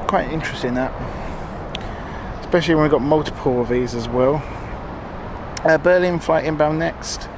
Quite interesting that, especially when we've got multiple of these as well. Berlin flight inbound next.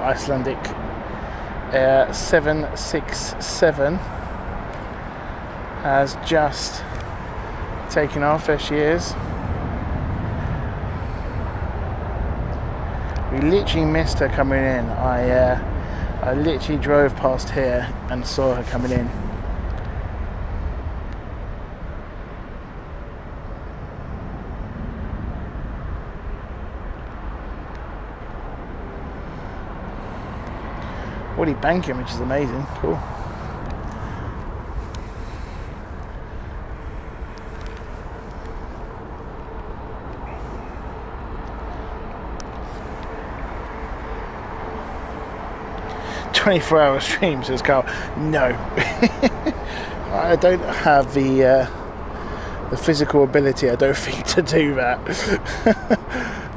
Icelandic Air 767 has just taken off. There she is. We literally missed her coming in. I literally drove past here and saw her coming in. Already banking, which is amazing. Cool. "24-hour stream," says Carl. No. I don't have the physical ability, I don't think, to do that.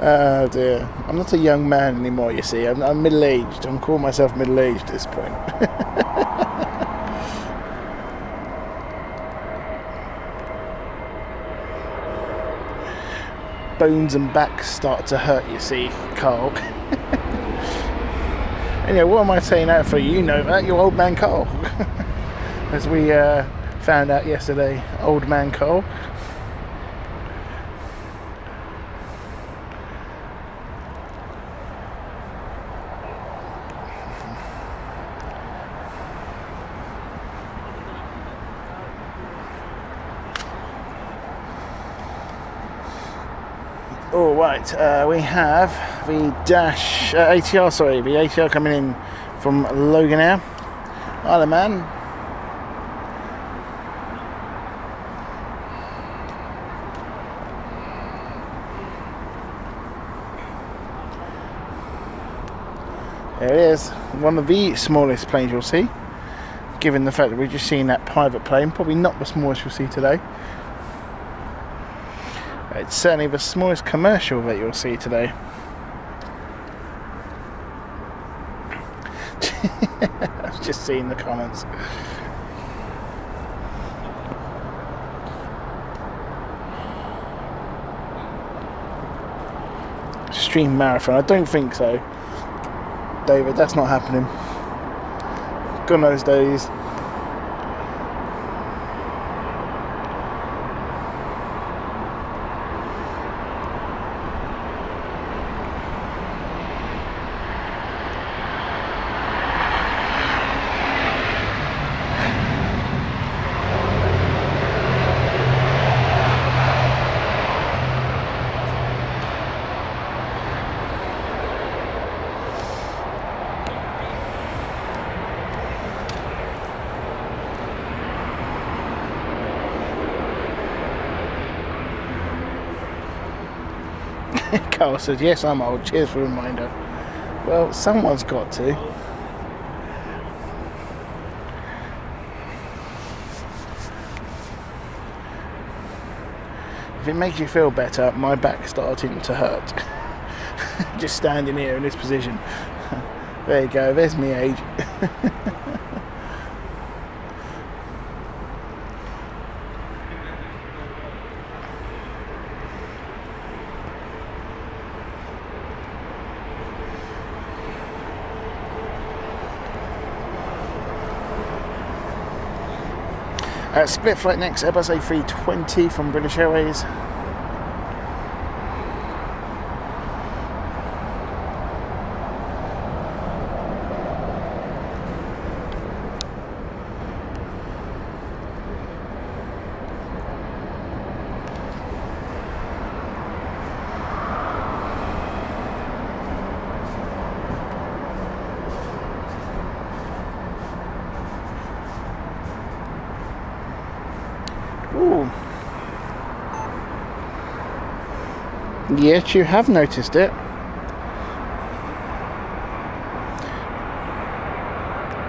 Oh dear. I'm not a young man anymore, you see. I'm middle-aged. I'm calling myself middle-aged at this point. Bones and back start to hurt, you see, Carl. Anyway, what am I saying that for? You know that, your old man Cole. As we found out yesterday, old man Cole. All right, we have the ATR, sorry, the ATR coming in from Logan Air. Hi, man. There it is, one of the smallest planes you'll see, given the fact that we've just seen that private plane. Probably not the smallest you'll see today. It's certainly the smallest commercial that you'll see today. I've just seen the comments. Stream marathon, I don't think so, David, that's not happening. Gone those days. Carl says, yes, I'm old. Cheers for the reminder. Well, someone's got to. If it makes you feel better, my back's starting to hurt. Just standing here in this position. There you go, there's me age. Split flight next, Airbus A320 from British Airways. Ooh. Yes, you have noticed it.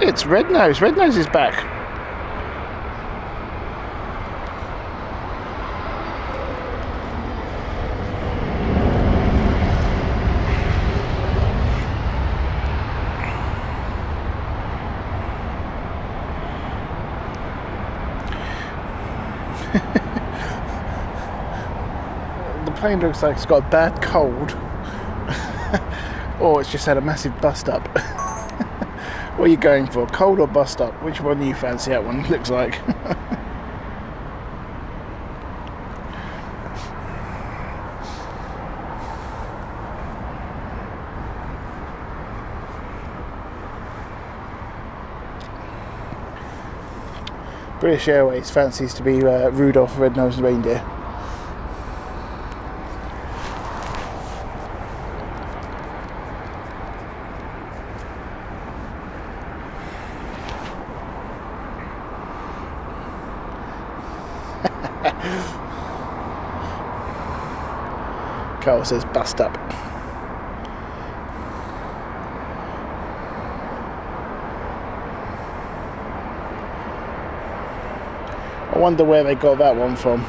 It's Red Nose. Red Nose is back. The plane looks like it's got a bad cold or it's just had a massive bust up. What are you going for, cold or bust up? Which one do you fancy that one looks like? British Airways fancies to be Rudolph the Red-Nosed Reindeer. Carl says bust up. I wonder where they got that one from.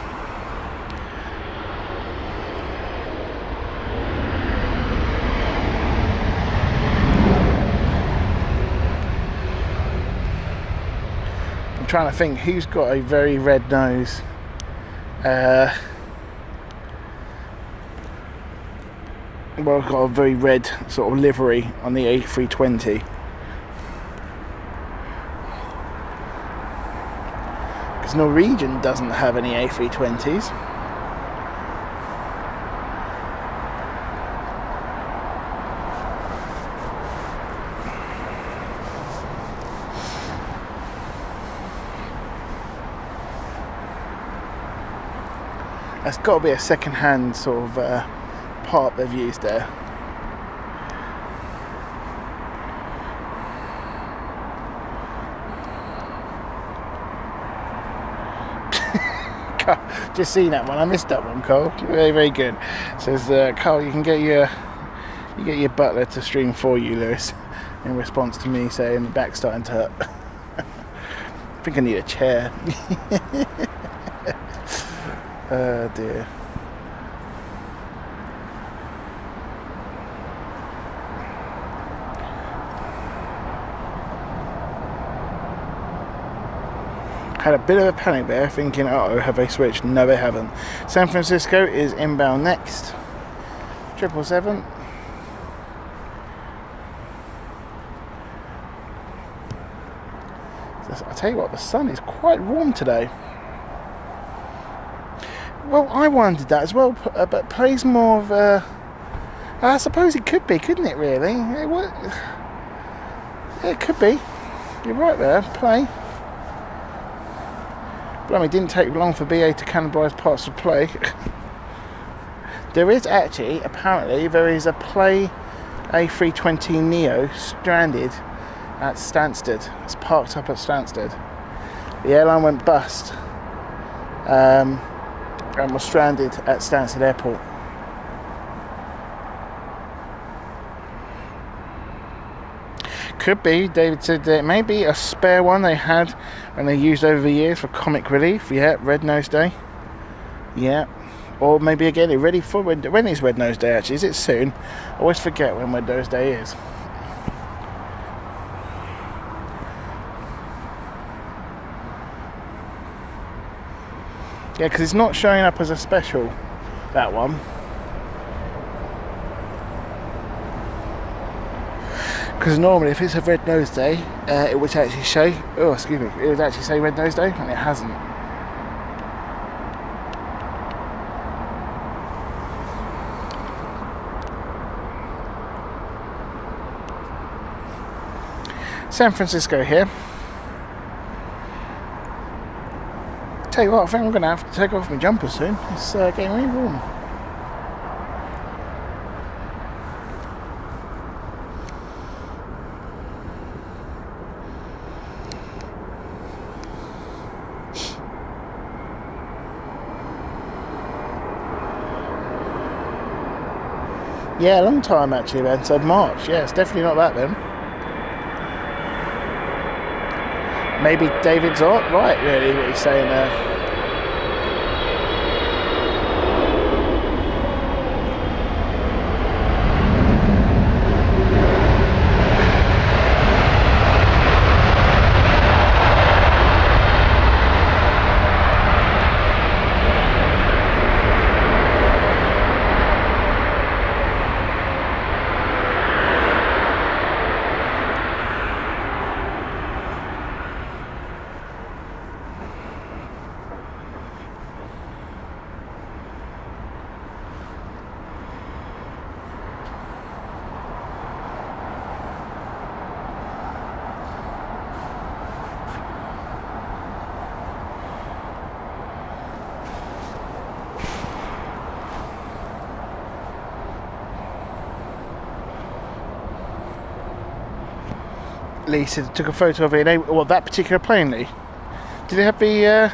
I'm trying to think who's got a very red nose. Well, I've got a very red sort of livery on the A320. Because Norwegian doesn't have any A320s. That's got to be a second-hand sort of part they've used there. Just seen that one. I missed that one, Cole. Very, very good. Says Carl, you can get your butler to stream for you, Lewis. In response to me saying the back's starting to hurt. I think I need a chair. Oh dear. Had a bit of a panic there, thinking, uh-oh, have they switched? No, they haven't. San Francisco is inbound next. 777. I'll tell you what, the sun is quite warm today. Well, I wondered that as well, but plays more of a... I suppose it could be, couldn't it, really? It could be. You're right there, play. Blimey, it didn't take long for BA to cannibalise parts of play. There is actually, apparently, there is a play A320neo stranded at Stansted. It's parked up at Stansted. The airline went bust and was stranded at Stansted Airport. Could be, David said that it may be a spare one they had and they used over the years for comic relief. Yeah, Red Nose Day. Yeah. Or maybe again, ready for when is Red Nose Day actually? Is it soon? I always forget when Red Nose Day is. Yeah, because it's not showing up as a special, that one. Because normally, if it's a Red Nose Day, it would actually say, oh, excuse me, it would actually say Red Nose Day, and it hasn't. San Francisco here. Tell you what, I think I'm going to have to take off my jumper soon. It's getting really warm. Yeah, a long time actually, Ben. So March. Yeah, it's definitely not that then. Maybe David's right, really, what he's saying there. Lee said took a photo of it. Well, that particular plane, Lee. Did it have the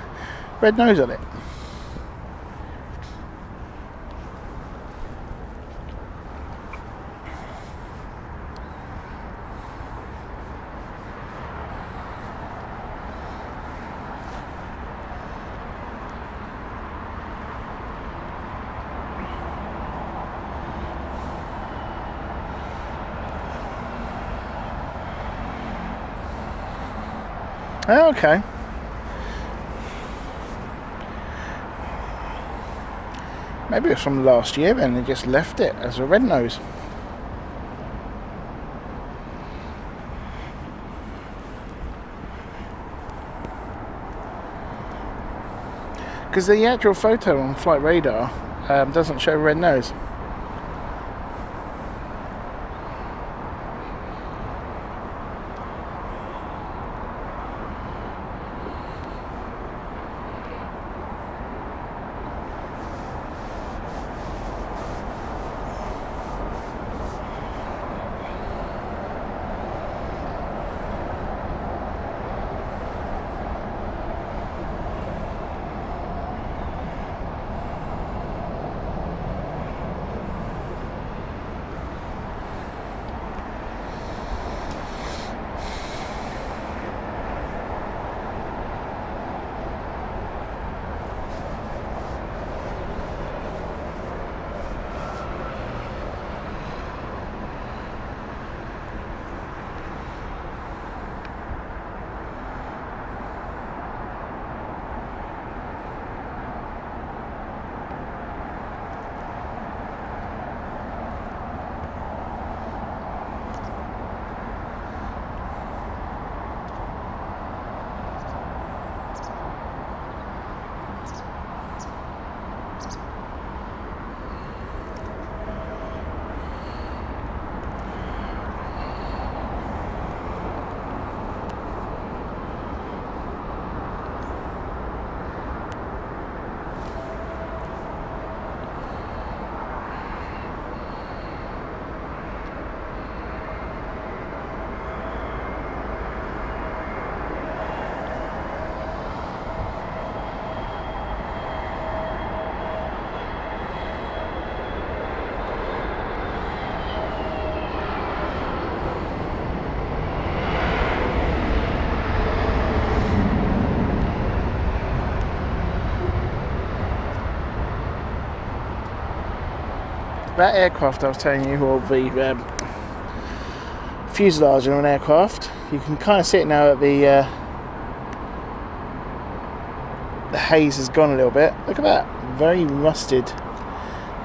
red nose on it? Oh, okay. Maybe it's from last year then, they just left it as a red nose. because the actual photo on flight radar doesn't show red nose. That aircraft I was telling you, or the fuselage on an aircraft, you can kind of see it now that the haze has gone a little bit. Look at that, very rusted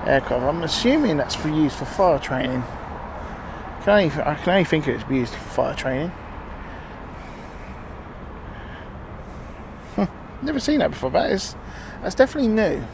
aircraft. I'm assuming that's for use for fire training. I can only think it was used for fire training. Never seen that before. That's definitely new.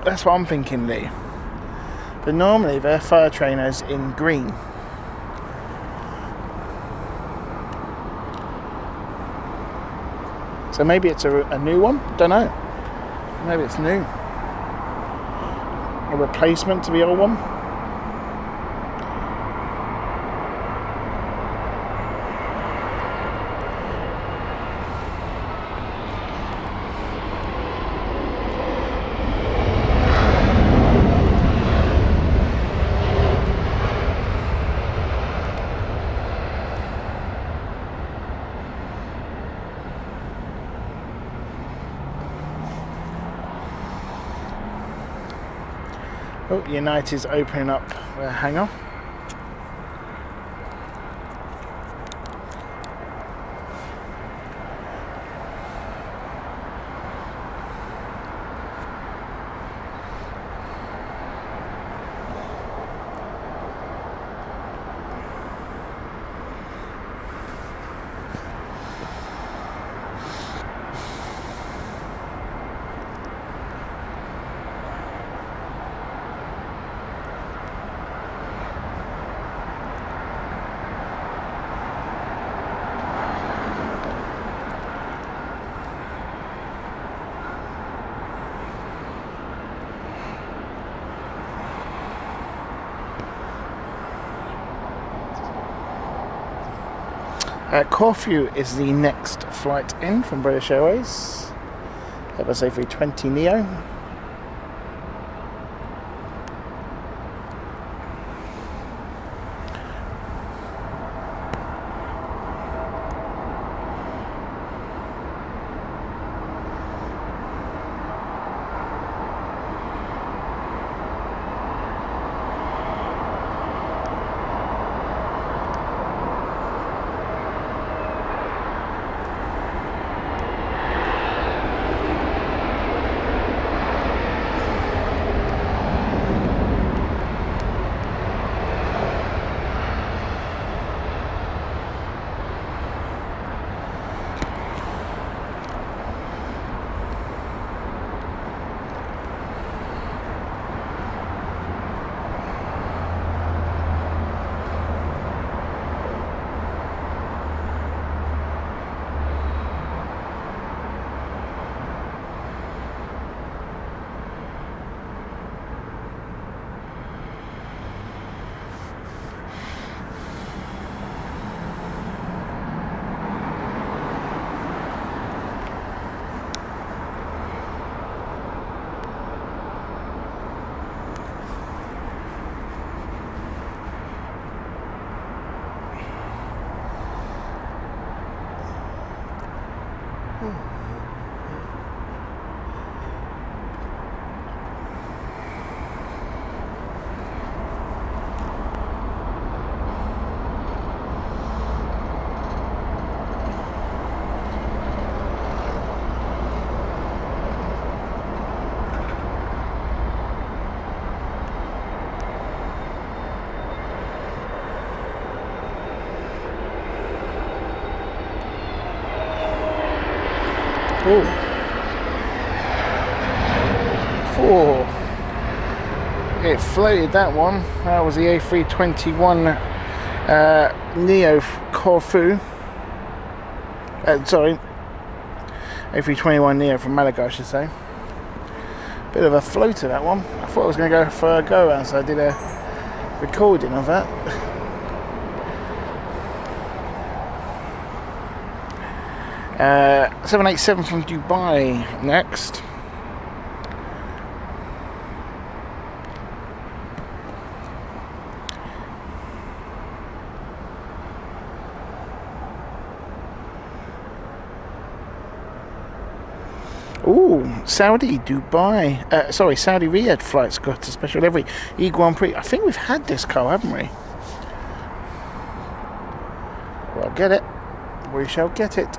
That's what I'm thinking, Lee. But normally they're fire trainers in green. So maybe it's a new one? Don't know. Maybe it's new. A replacement to the old one? Oh, United's opening up their hangar. Corfu is the next flight in from British Airways. Airbus A320 Neo. Oh, it floated that one. That was the A321 Neo Corfu. Sorry, A321 Neo from Malaga, I should say. Bit of a floater, that one. I thought I was going to go for a go around, so I did a recording of that. 787 from Dubai next. Ooh, Saudi, Dubai, Saudi Riyadh flight's got a special livery. E-Grand Prix. I think we've had this car, haven't we? We'll get it. We shall get it.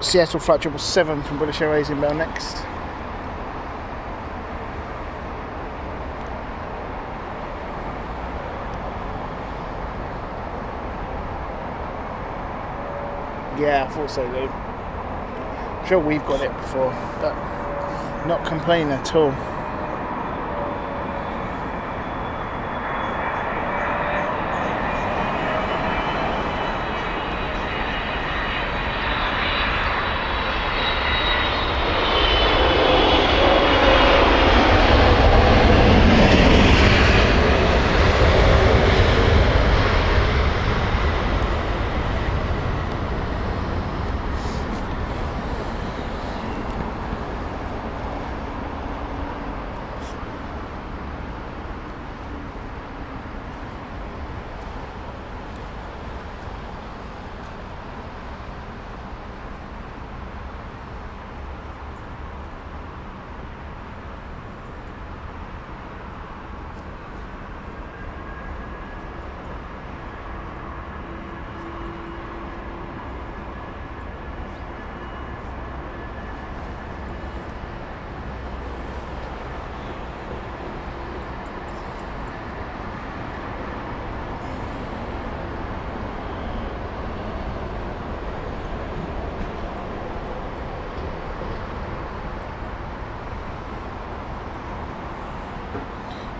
Seattle Flight 777 from British Airways inbound next. Yeah, I thought so, dude. I'm sure we've got it before, but not complaining at all.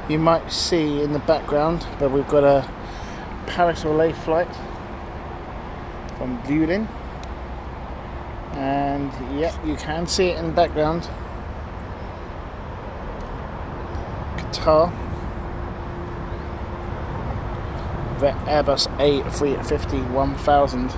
You might see in the background, but we've got a Paris-Orly flight from Vueling, and yep, you can see it in the background. Qatar, the Airbus A350-1000.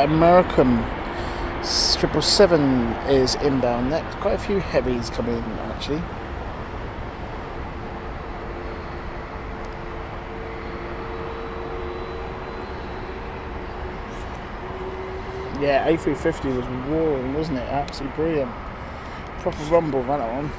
American 777 is inbound next. Quite a few heavies coming in actually. Yeah, A350 was roaring, wasn't it? Absolutely brilliant. Proper rumble, that one.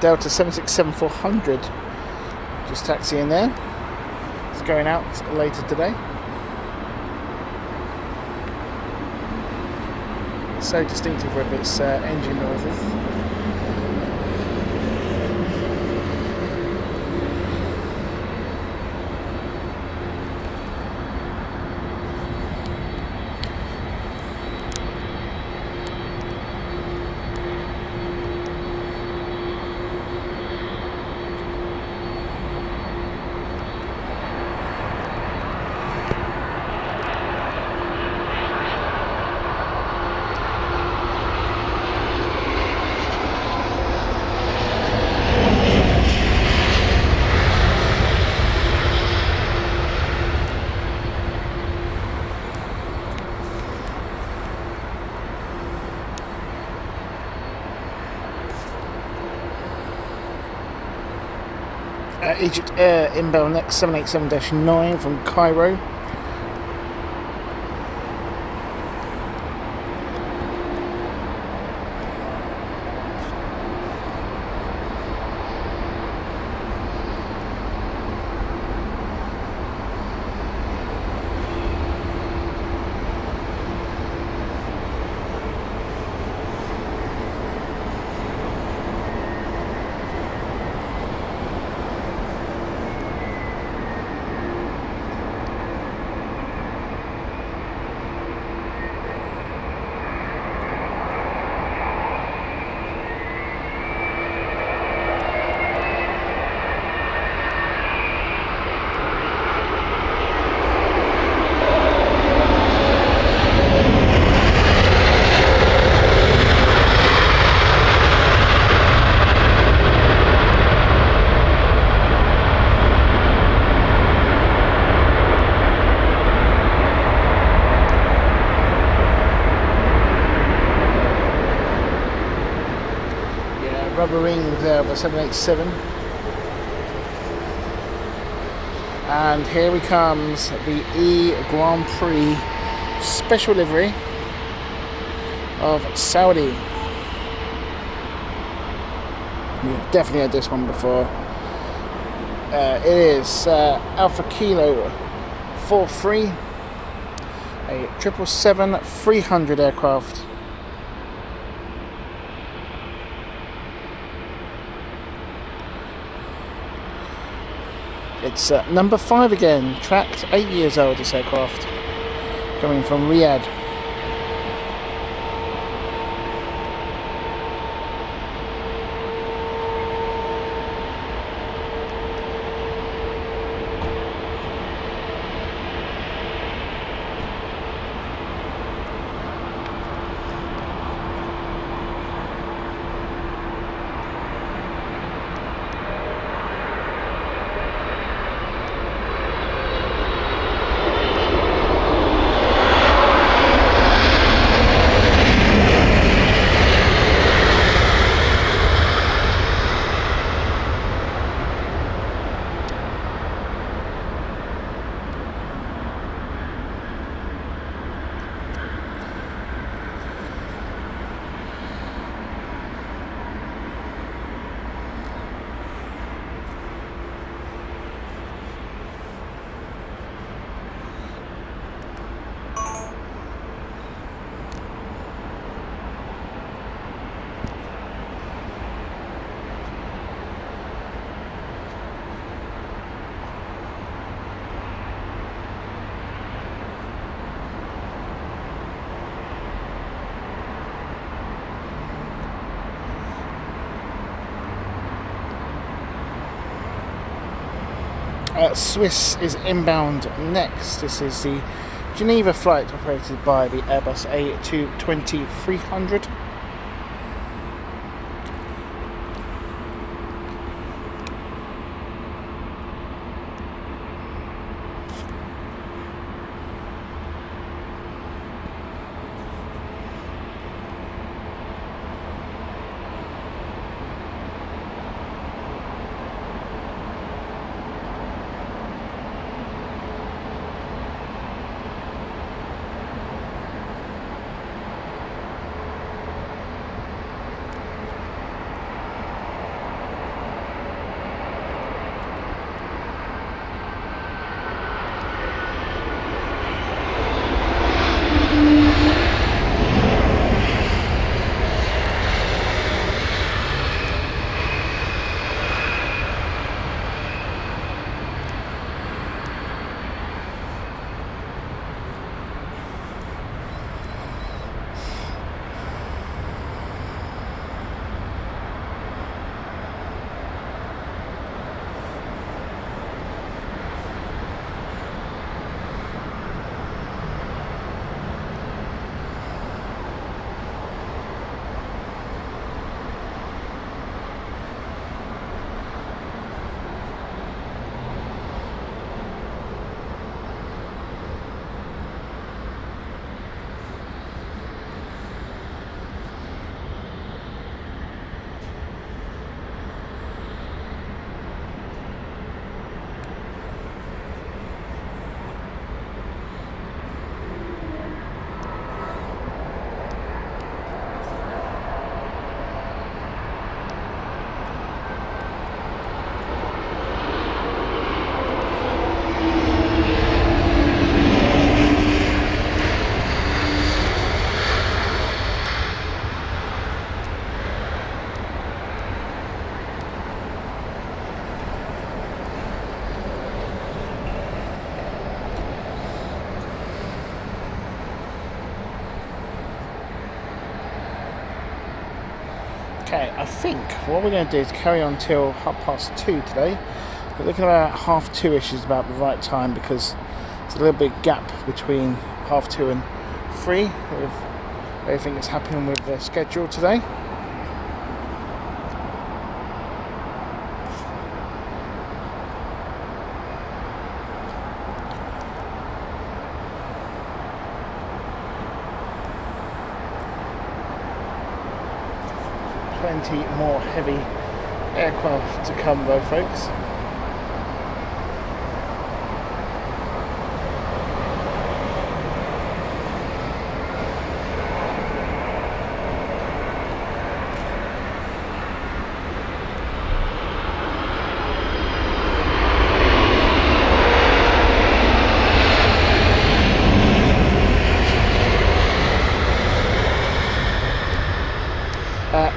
Delta 767-400 just taxiing there. It's going out later today. So distinctive with its engine noises. Egypt Air inbound next 787-9 from Cairo. Rubber rings there of a 787, and here he comes, the E Grand Prix special livery of Saudi. You've definitely had this one before. It is Alpha Kilo 43, a 777-300 aircraft. It's number 5 again, tracked 8 years old, this aircraft, coming from Riyadh. Swiss is inbound next. This is the Geneva flight operated by the Airbus A220-300. Okay, I think what we're going to do is carry on till 2:30 today. We're looking about 2:30ish is about the right time, because there's a little bit gap between 2:30 and 3 with everything that's happening with the schedule today. Plenty more heavy aircraft to come though, folks.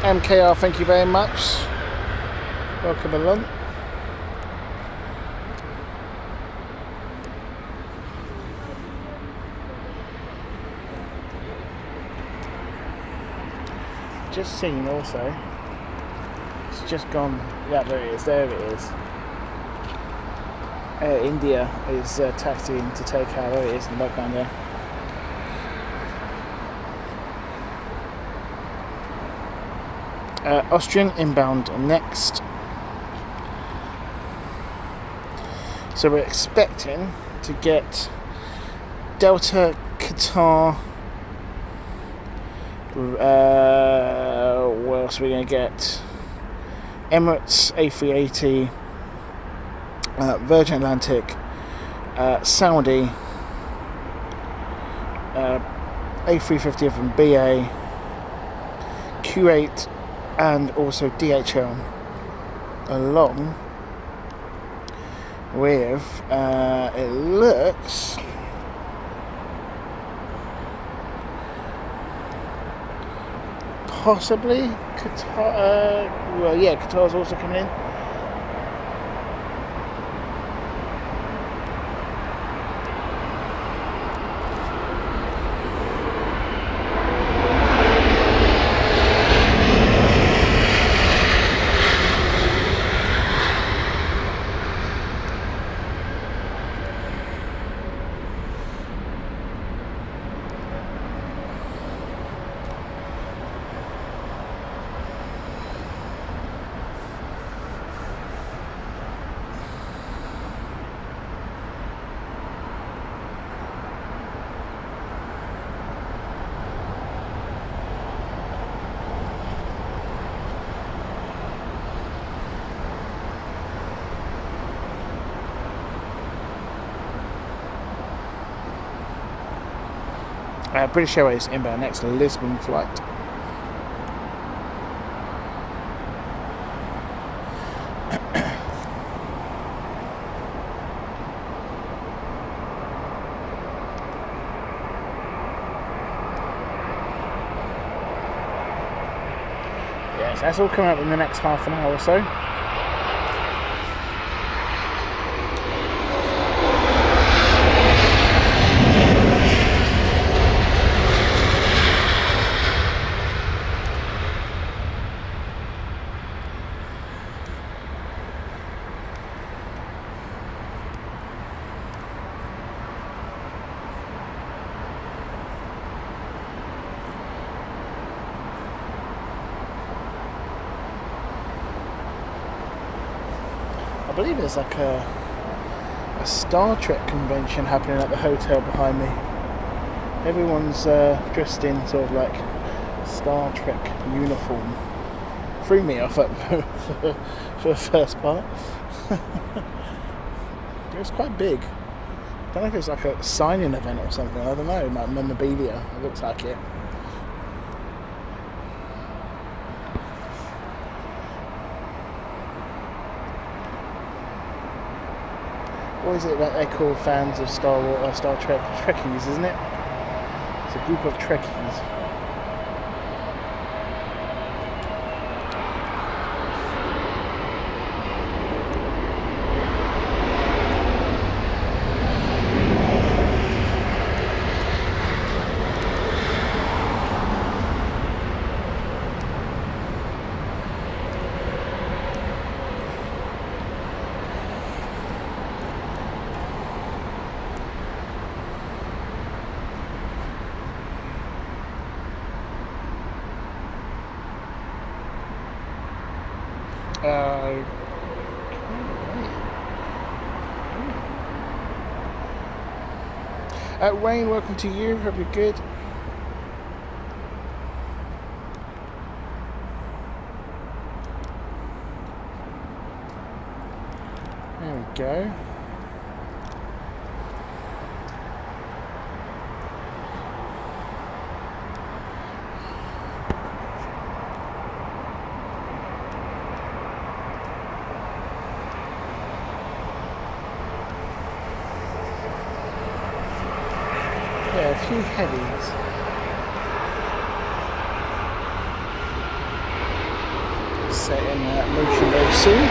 MKR, thank you very much. Welcome along. Just seen also, it's just gone, yeah, there it is, Air India is taxiing to take out, there it is in the background there. Austrian inbound next. So we're expecting to get Delta, Qatar, what else are we going to get? Emirates, A380, Virgin Atlantic, Saudi, A350 from BA, Kuwait, and also DHL, along with it looks possibly Qatar. Well, yeah, Qatar's also coming in. British Airways inbound next Lisbon flight. Yes, that's all coming up in the next half an hour or so. I believe there's like a Star Trek convention happening at the hotel behind me. Everyone's dressed in sort of like Star Trek uniform. Threw me off for the first part. It was quite big. I don't know if it's like a signing event or something. I don't know, like memorabilia. It looks like it. What is it that they call fans of Star Trek? Trekkies, isn't it? It's a group of Trekkies. Wayne, welcome to you. Hope you're good. There we go. A few heavies. Set in motion very soon.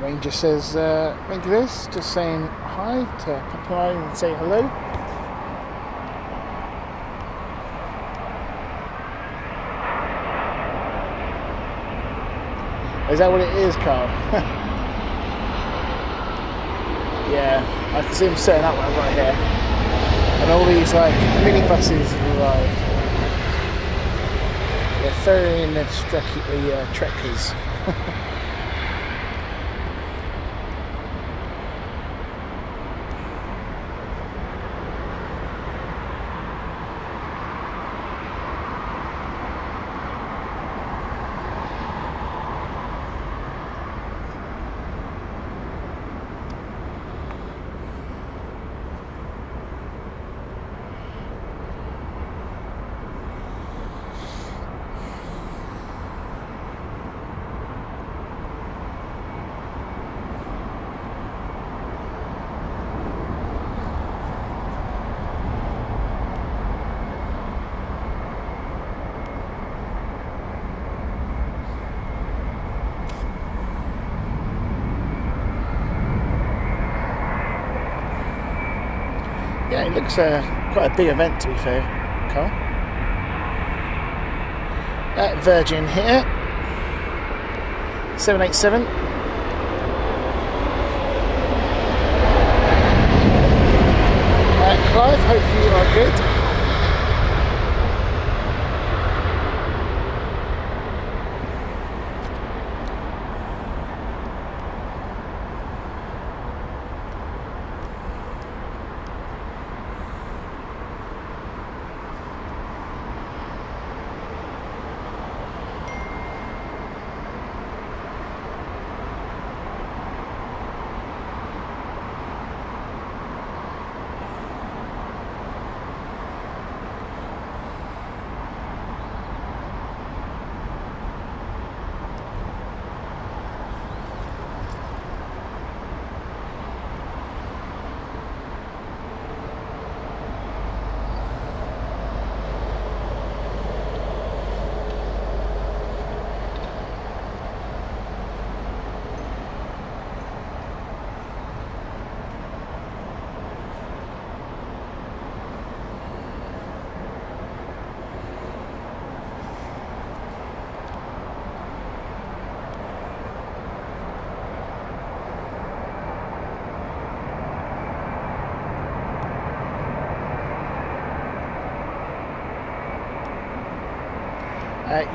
Ranger says, thank you this, just saying hi to Papa and say hello. Is that what it is, Carl? Yeah, I can see him setting up right here. And all these like mini buses have arrived. They're ferrying the trekkers. Yeah, it looks quite a big event, to be fair, Carl. Virgin here, 787. Clive, hope you are good.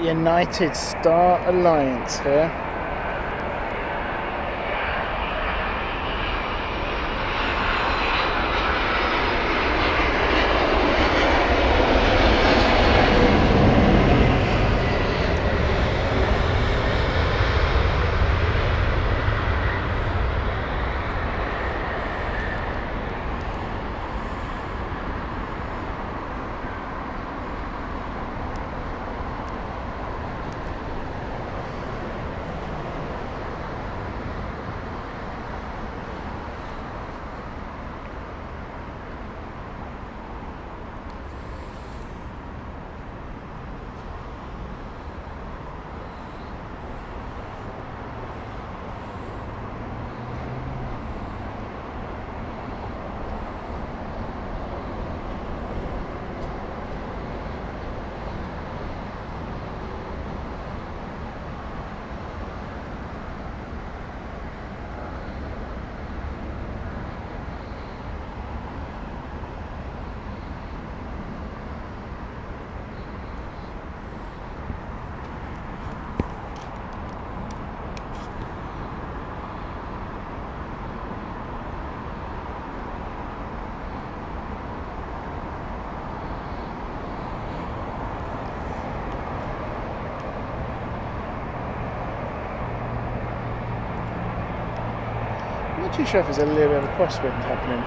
United Star Alliance here. I'm not too sure if there's a little bit of a crosswind happening.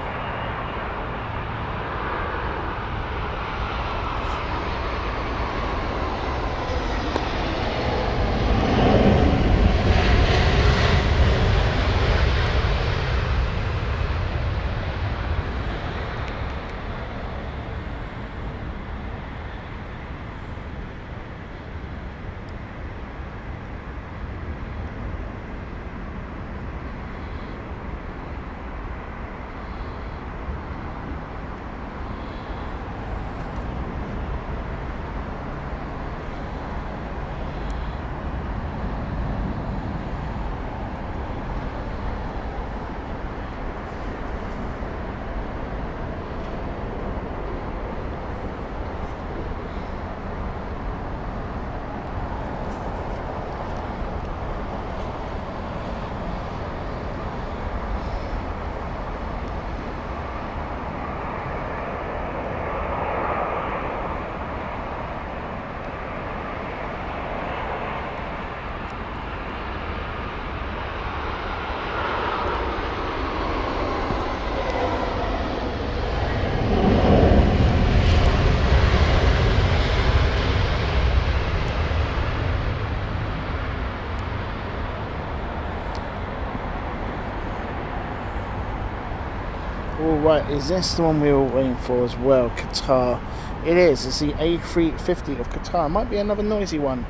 Right, is this the one we were waiting for as well? Qatar. It is. It's the A350 of Qatar. Might be another noisy one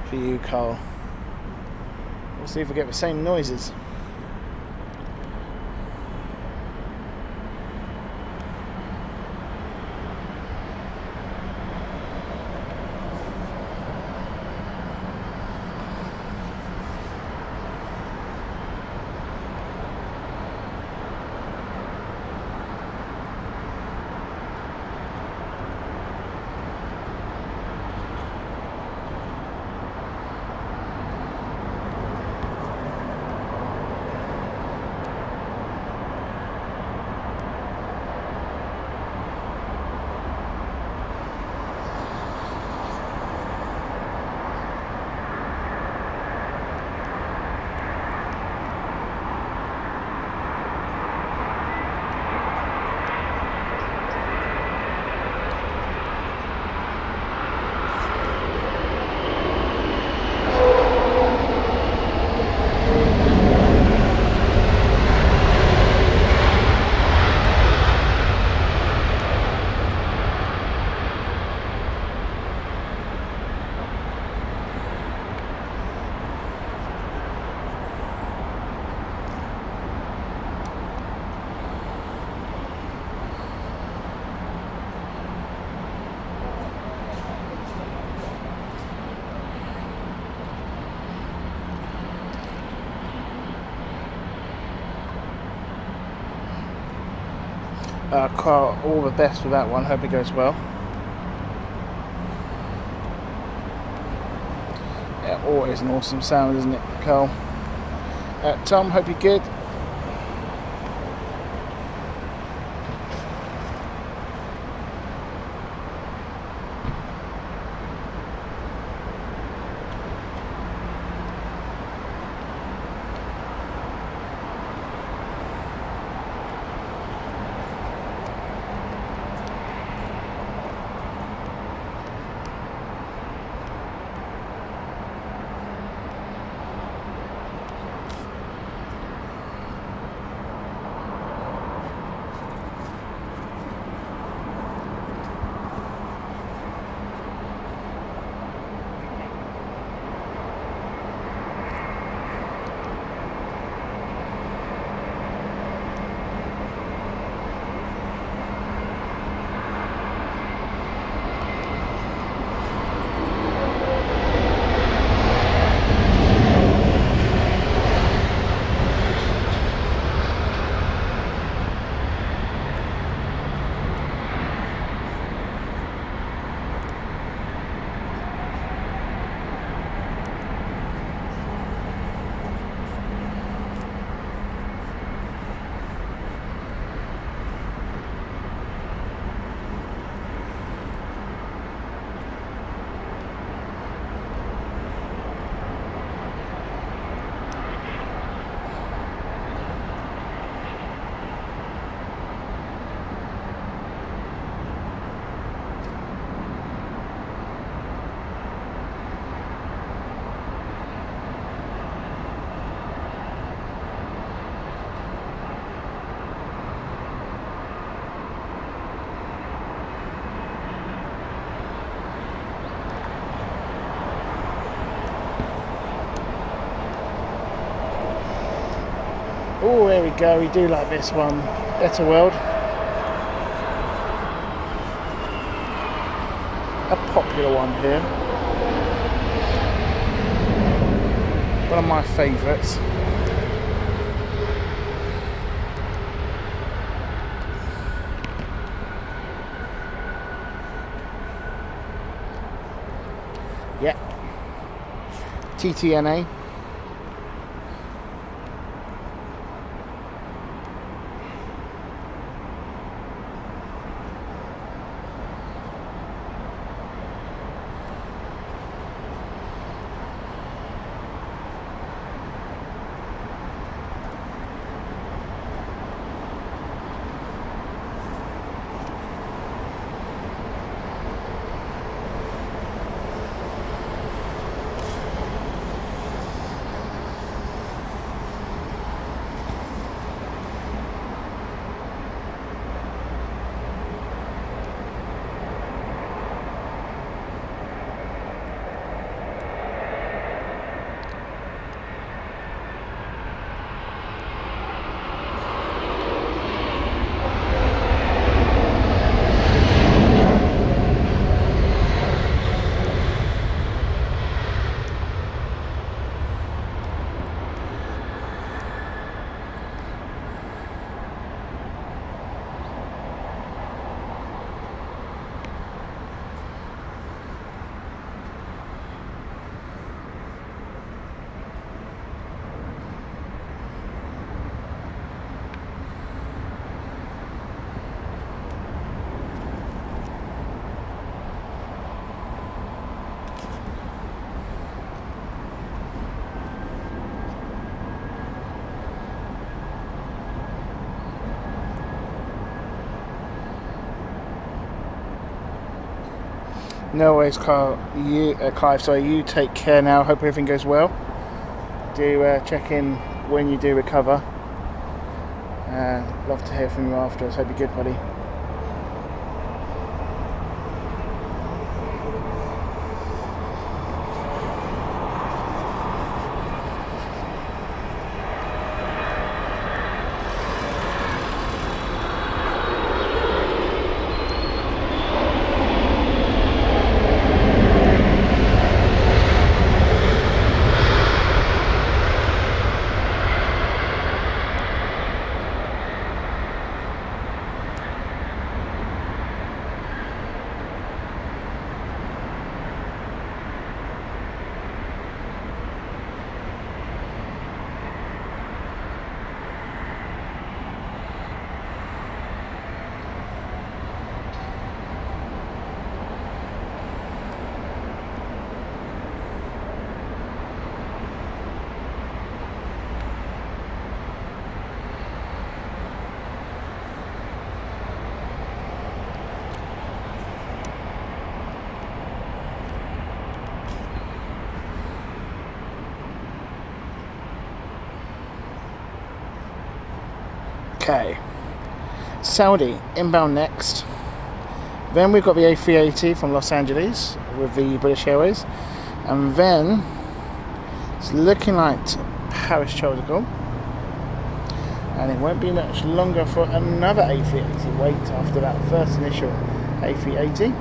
for you, Carl. We'll see if we get the same noises. Carl, all the best with that one. Hope it goes well. Yeah, always an awesome sound, isn't it, Carl? Tom, hope you're good. Oh, there we go. We do like this one. Better World. A popular one here. One of my favourites. Yeah. TTNA. No worries, Clive. Sorry, you take care now. Hope everything goes well. Do check in when you do recover. Love to hear from you afterwards. Hope you're good, buddy. Okay, Saudi inbound next. Then we've got the A380 from Los Angeles with the British Airways, and then it's looking like Paris Charles de Gaulle, and it won't be much longer for another A380 wait after that first initial A380,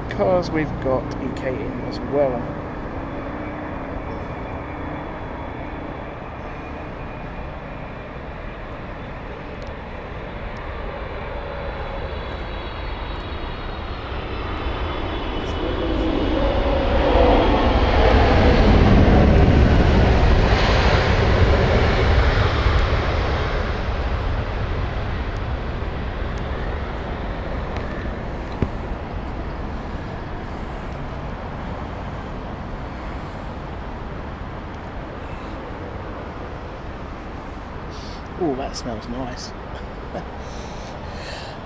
because we've got EK in as well. Oh, that smells nice.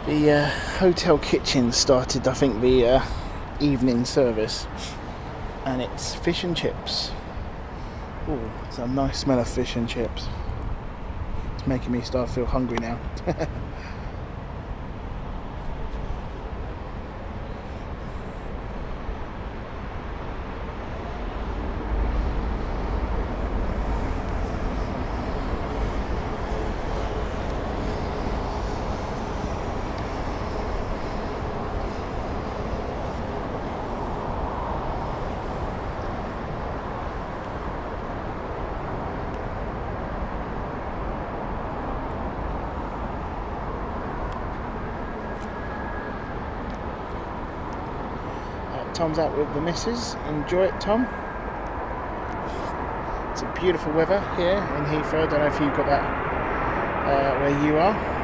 The hotel kitchen started, I think, the evening service, and it's fish and chips. Oh, it's a nice smell of fish and chips. It's making me start to feel hungry now. Tom's out with the missus. Enjoy it, Tom. It's a beautiful weather here in Heathrow. I don't know if you've got that where you are.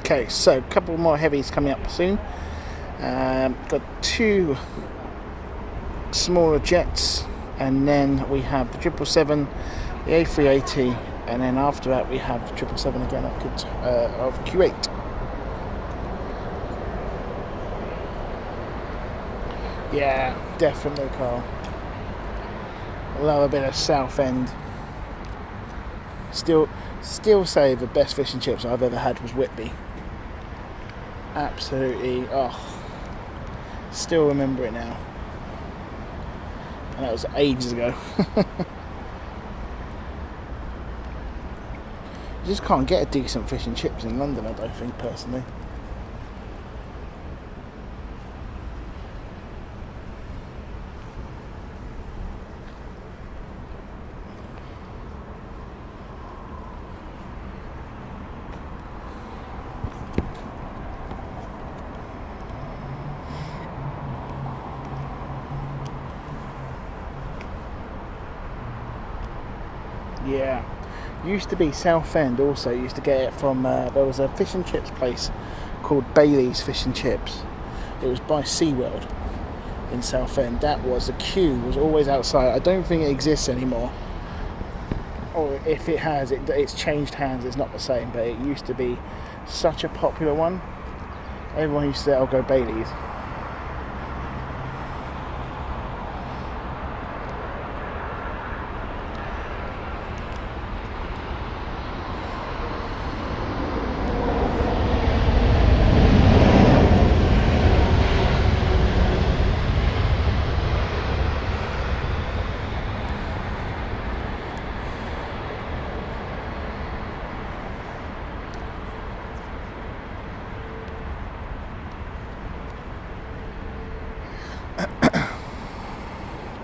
Okay, so a couple more heavies coming up soon. Got two smaller jets, and then we have the 777, the A380, and then after that we have the 777 again of Kuwait. Yeah, definitely, Carl. Love a bit of Southend. Still say the best fish and chips I've ever had was Whitby. Absolutely, still remember it now. And that was ages ago. You just can't get a decent fish and chips in London, I don't think, personally. Yeah, used to be Southend also, used to get it from, there was a fish and chips place called Bailey's Fish and Chips. It was by SeaWorld in Southend. That was, the queue was always outside. I don't think it exists anymore. Or if it has, it's changed hands, it's not the same, but it used to be such a popular one. Everyone used to say, I'll go Bailey's.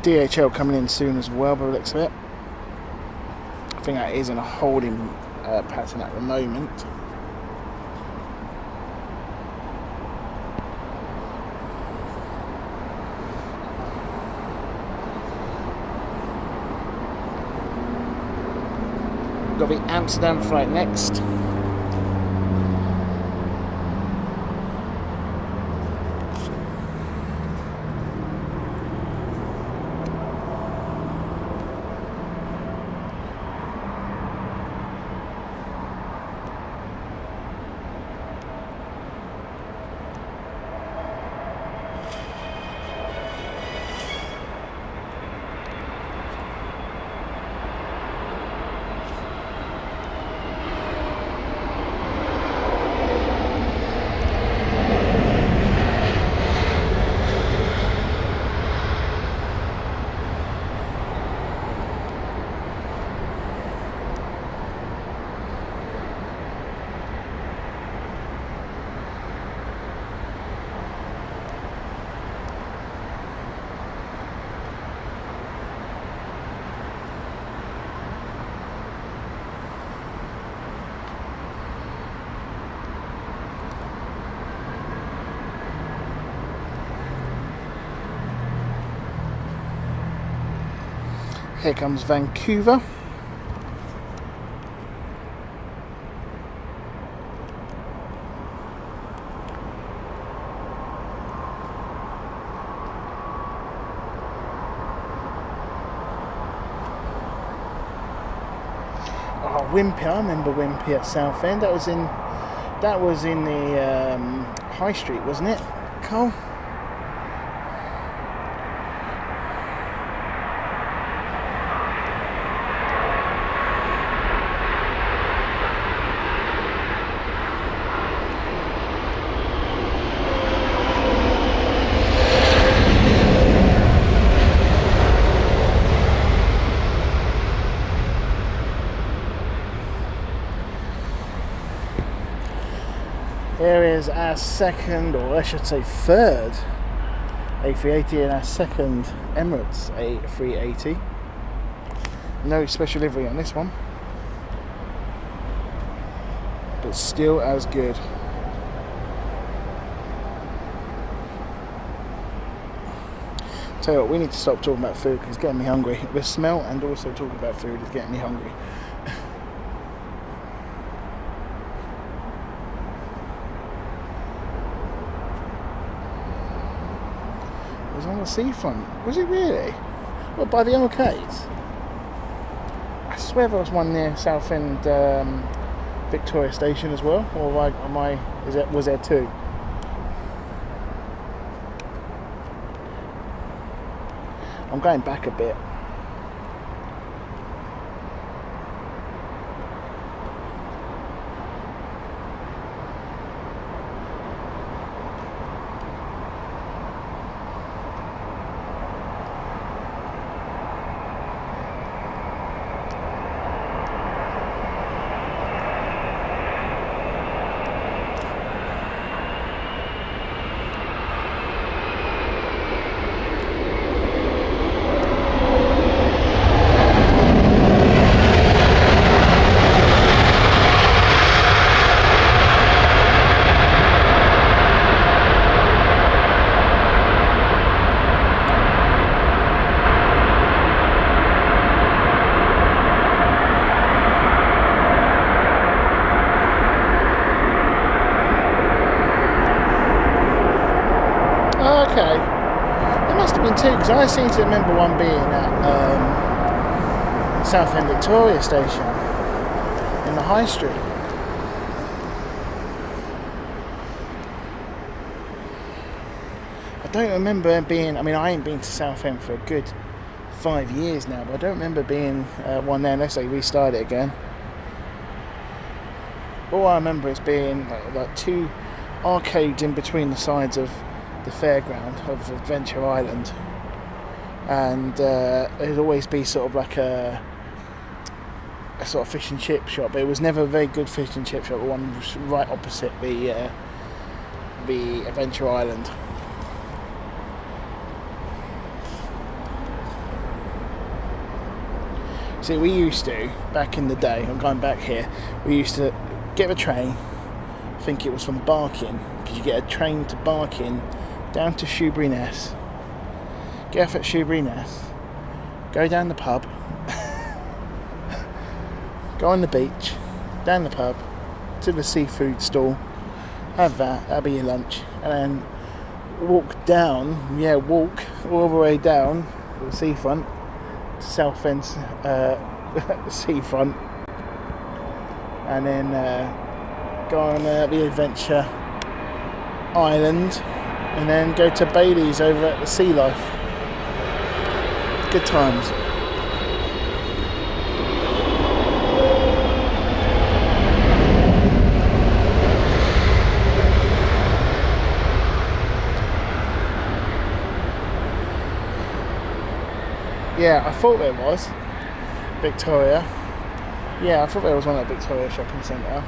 DHL coming in soon as well, by the looks of it. I think that is in a holding pattern at the moment. got the Amsterdam flight next. Here comes Vancouver. Oh, Wimpy! I remember Wimpy at Southend. That was in the High Street, wasn't it, Cole? There is our second, or I should say third, A380 and our second Emirates A380. No special livery on this one, but still as good. Tell you what, we need to stop talking about food because it's getting me hungry. The smell and also talking about food is getting me hungry. It was on the seafront. Was it really? Well, by the arcades? I swear there was one near Southend Victoria Station as well. Or was there two? I'm going back a bit. Okay, there must have been two because I seem to remember one being at Southend Victoria Station in the High Street. I don't remember being, I mean I ain't been to Southend for a good 5 years now, but I don't remember being one there unless they restart it again. All I remember is being like two arcades in between the sides of the fairground of Adventure Island, and there'd always be sort of like a sort of fish and chip shop, but it was never a very good fish and chip shop. The one was right opposite the Adventure Island. See, we used to, back in the day, I'm going back here, we used to get the train, I think it was from Barking, because you get a train to Barking, down to Shoebury-Ness, get off at Shoebury-Ness, go down the pub, go on the beach, down the pub, to the seafood stall, have that'll be your lunch, and then walk all the way down the seafront to Southend seafront, and then go on the Adventure Island, and then go to Bailey's over at the Sea Life. Good times. Yeah, I thought there was Victoria. Yeah, I thought there was one at Victoria Shopping Centre.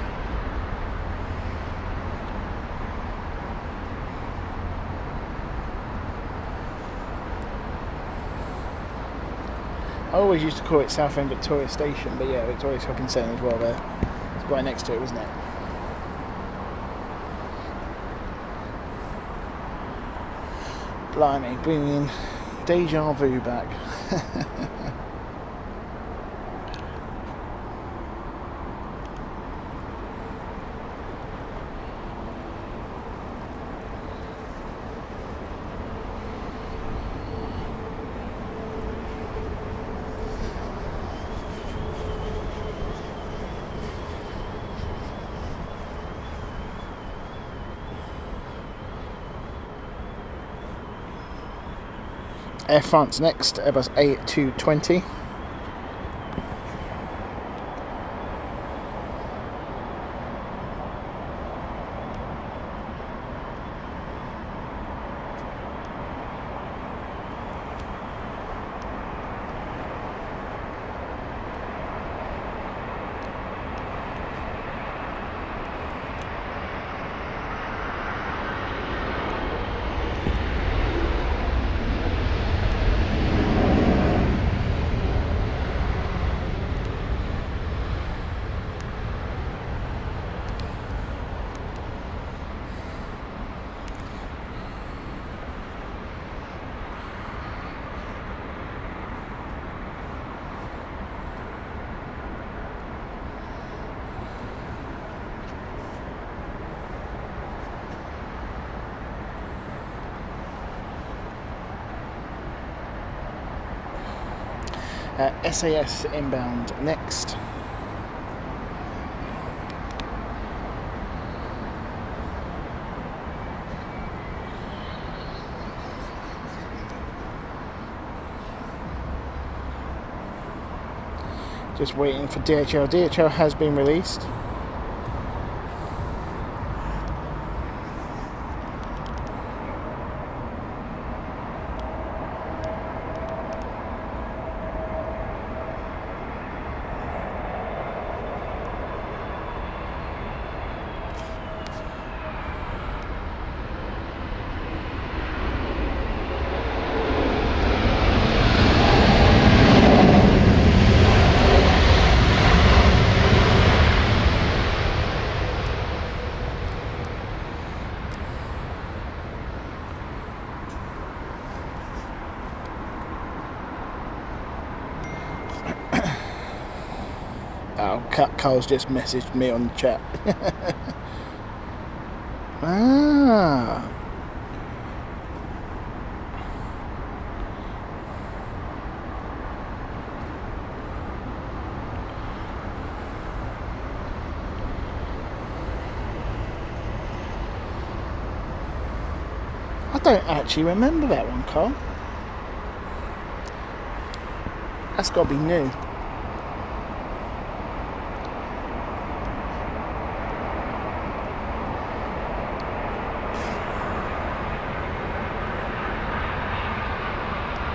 I always used to call it Southend Victoria Station, but yeah, Victoria Shopping Centre as well there. It's right next to it, wasn't it? Blimey, bringing deja vu back. Air France next, Airbus A220. SAS inbound next. Just waiting for DHL. DHL has been released. Oh, Carl's just messaged me on the chat. Ah. I don't actually remember that one, Carl. That's got to be new.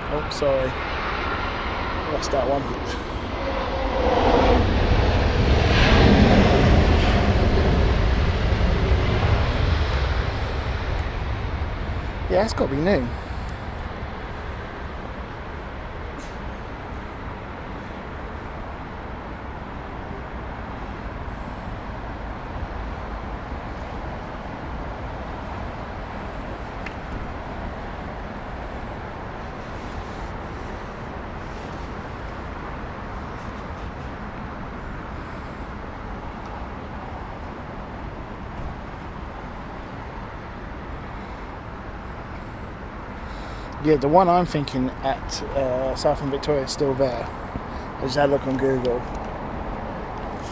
Oh, sorry. Lost that one. Yeah, it's got to be new. Yeah, the one I'm thinking at Southend Victoria is still there. I just had a look on Google.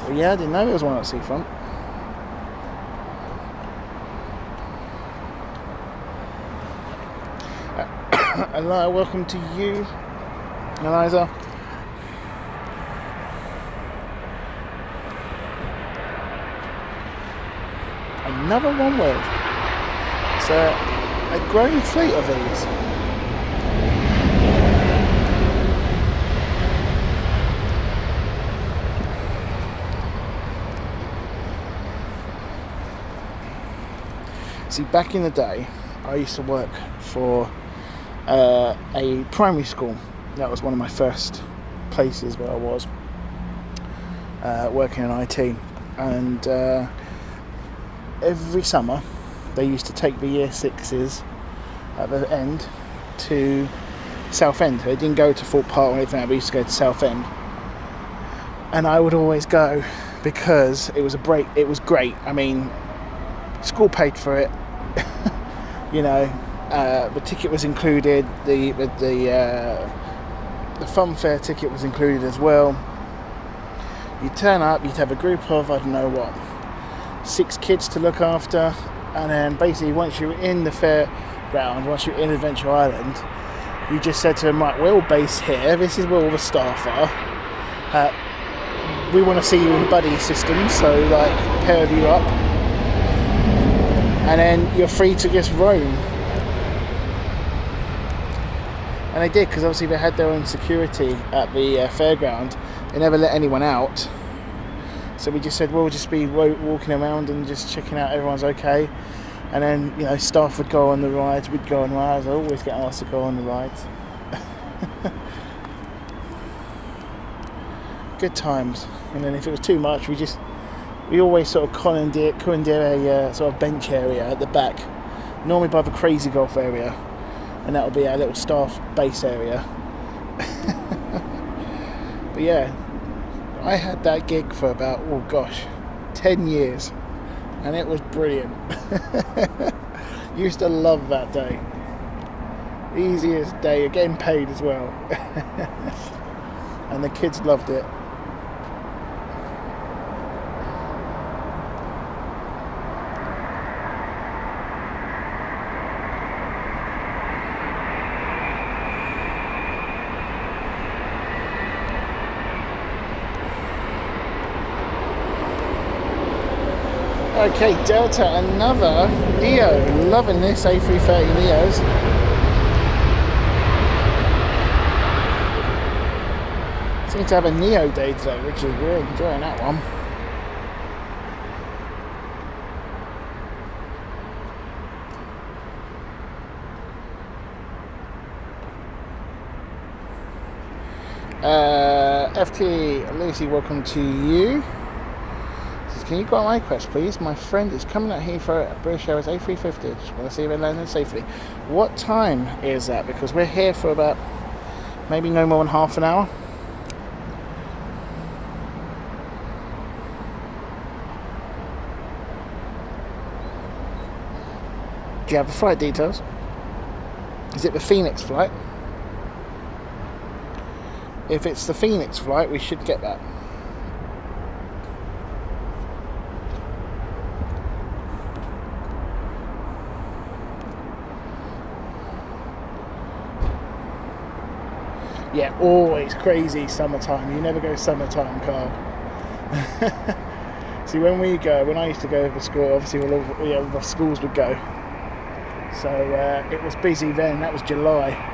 But yeah, I didn't know there was one at Seafront. Hello, welcome to you, Eliza. Another one word. It's a growing fleet of these. See, back in the day, I used to work for a primary school. That was one of my first places where I was working in IT, and every summer they used to take the year sixes at the end to Southend. They didn't go to Fort Park or anything, but they used to go to Southend, and I would always go because it was a break. It was great. I mean, school paid for it. You know, the ticket was included, the fun fair ticket was included as well. You'd turn up, you'd have a group of, I don't know what, 6 kids to look after, and then basically once you're in the fairground, once you're in Adventure Island, you just said to them, right, we're all based here, this is where all the staff are, we want to see you in buddy systems, so like pair of you up, and then you're free to just roam. And they did, because obviously they had their own security at the fairground. They never let anyone out, so we just said we'll just be walking around and just checking out everyone's okay. And then, you know, staff would go on the rides, we'd go on rides. I always get asked to go on the rides. Good times. And then if it was too much, we always sort of commandeer a sort of bench area at the back, normally by the Crazy Golf area, and that would be our little staff base area. But yeah, I had that gig for about, 10 years, and it was brilliant. Used to love that day. Easiest day, you're getting paid as well. And the kids loved it. Okay, Delta, another Neo. Loving this A330 Neos. Seems to have a Neo day today, which is really enjoying that one. FT Lucy, welcome to you. Can you grant my request, please? My friend is coming out Heathrow at British Airways A350. Just want to see if they landed safely. What time is that? Because we're here for about maybe no more than half an hour. Do you have the flight details? Is it the Phoenix flight? If it's the Phoenix flight, we should get that. Yeah, always crazy summertime. You never go summertime, Carl. See, when I used to go to school, obviously all the schools would go. So it was busy then. That was July.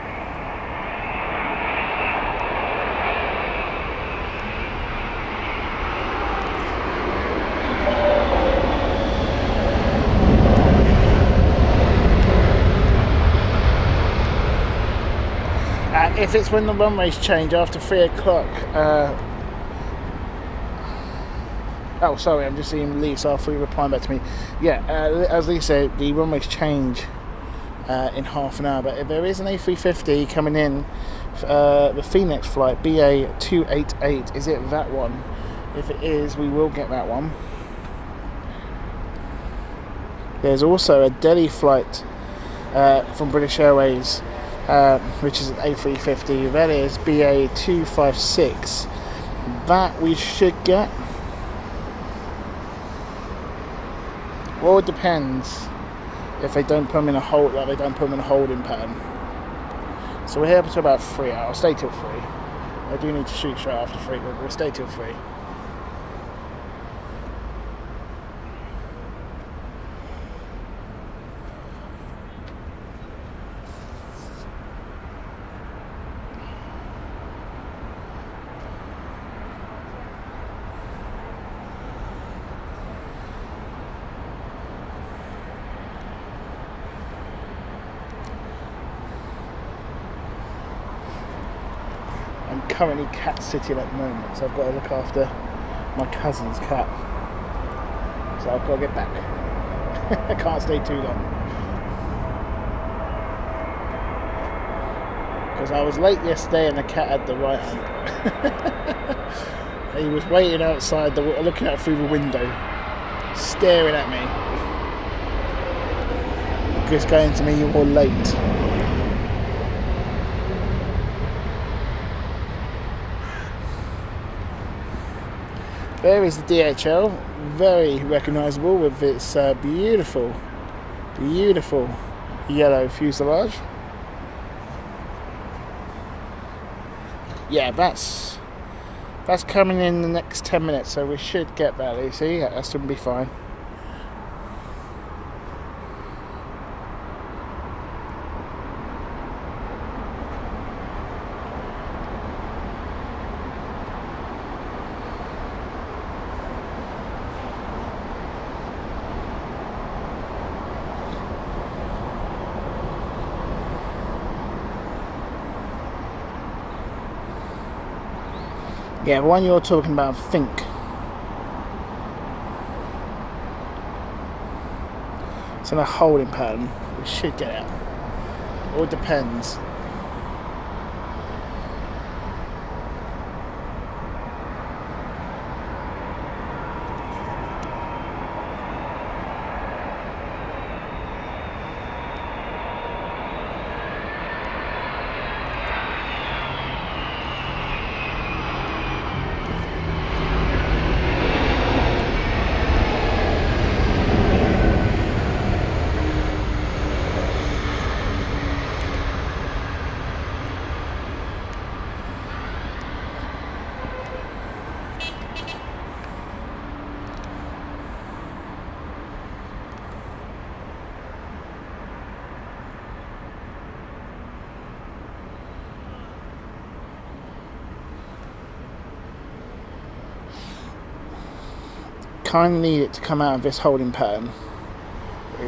If it's when the runways change after 3 o'clock, oh sorry, I'm just seeing Lee Sarfree replying back to me. Yeah, as Lee said, the runways change in half an hour, but if there is an A350 coming in, the Phoenix flight, BA288, is it that one? If it is, we will get that one. There's also a Delhi flight from British Airways, which is an A350. That is BA 256. That we should get. Well, it depends if they don't put them in a hold, like they don't put them in a holding pattern. So we're here up to about 3 hours. I'll stay till 3. I do need to shoot straight after 3, but we'll stay till 3. I'm currently cat sitting at the moment, so I've got to look after my cousin's cat. So I've got to get back. I can't stay too long. Because I was late yesterday and the cat had the right hand. He was waiting outside, looking out through the window, staring at me. Just going to me, "You're all late." There is the DHL, very recognisable with its beautiful yellow fuselage. Yeah, that's coming in the next 10 minutes, so we should get that, Lucy. Yeah, that's going to be fine. Yeah, the one you're talking about, I think. It's in a holding pattern. We should get it. All depends. Kind of need it to come out of this holding pattern.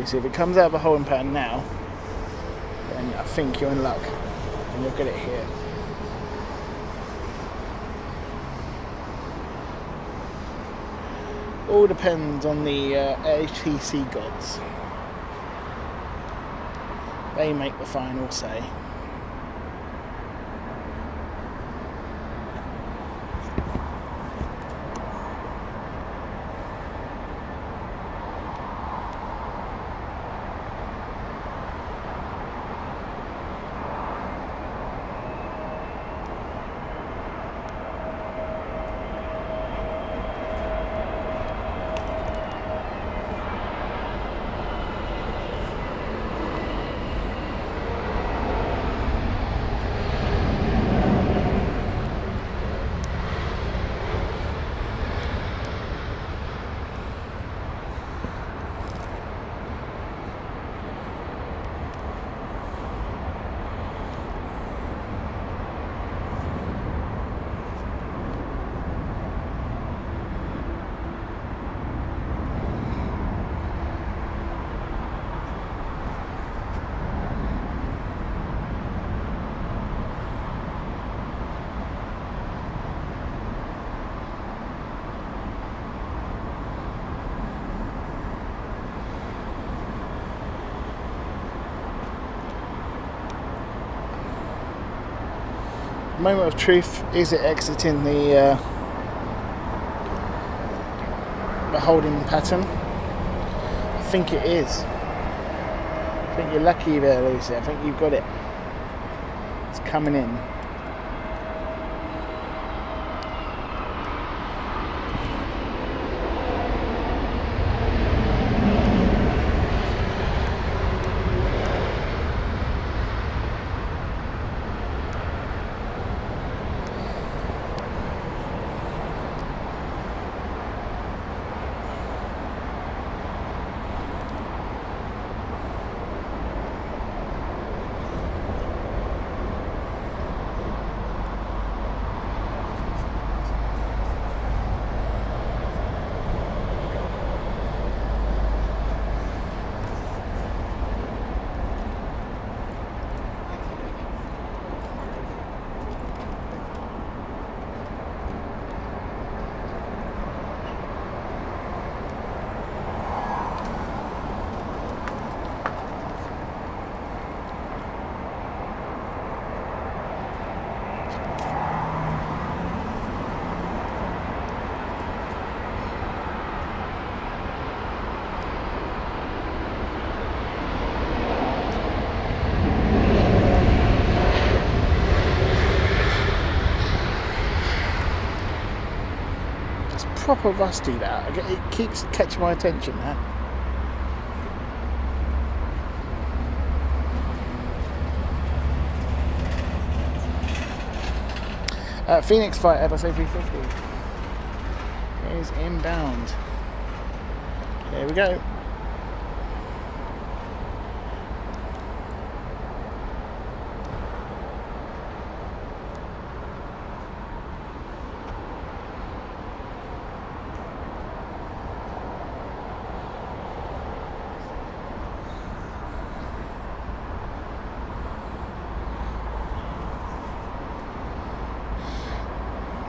So if it comes out of the holding pattern now, then I think you're in luck and you'll get it here. All depends on the ATC gods. They make the final say. Moment of truth, is it exiting the holding pattern? I think it is. I think you're lucky there, Lucy. I think you've got it. coming in. Proper rusty that. It keeps catching my attention now. Phoenix flight Airbus A350 is inbound. Here we go.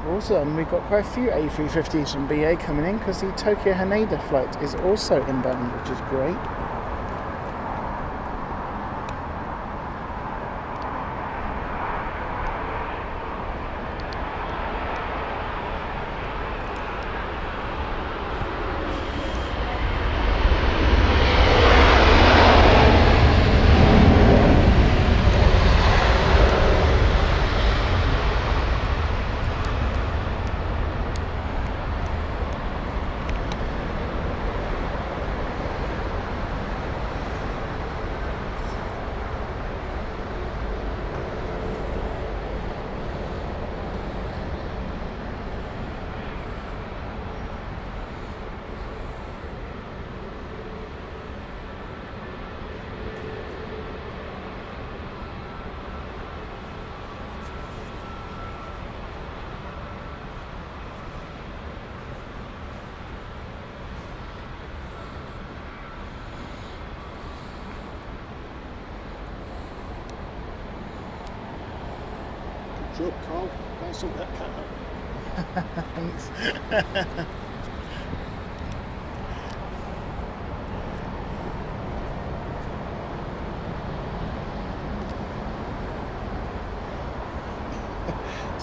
Awesome, we've got quite a few A350s from BA coming in because the Tokyo Haneda flight is also inbound, which is great. Good job, Carl. Don't sort that cat out. Thanks.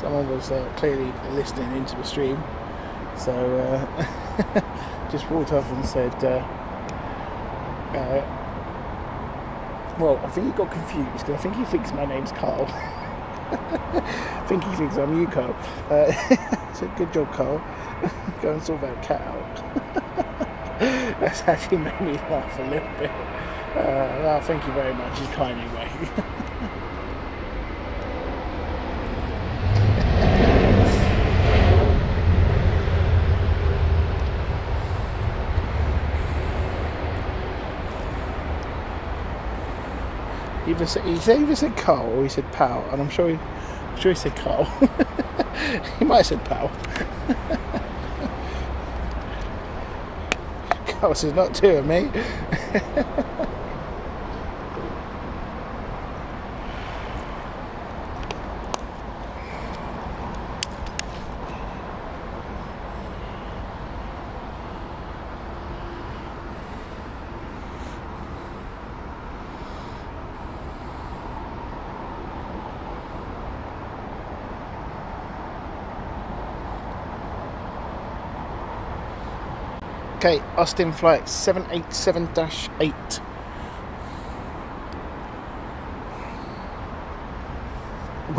Someone was clearly listening into the stream, so just walked off and said, well, I think he got confused because I think he thinks my name's Carl. I think he thinks I'm you, Carl. So good job, Carl. Go and sort that cat out. That's actually made me laugh a little bit. Well, thank you very much. He's kind anyway. He either said Carl or he said pal, and I'm sure he said Carl. He might have said pal. Carl says not two of me. Okay, Austin flight 787-8.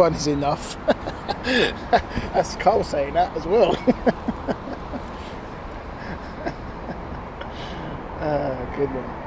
one is enough. That's Carl saying that as well. Good one.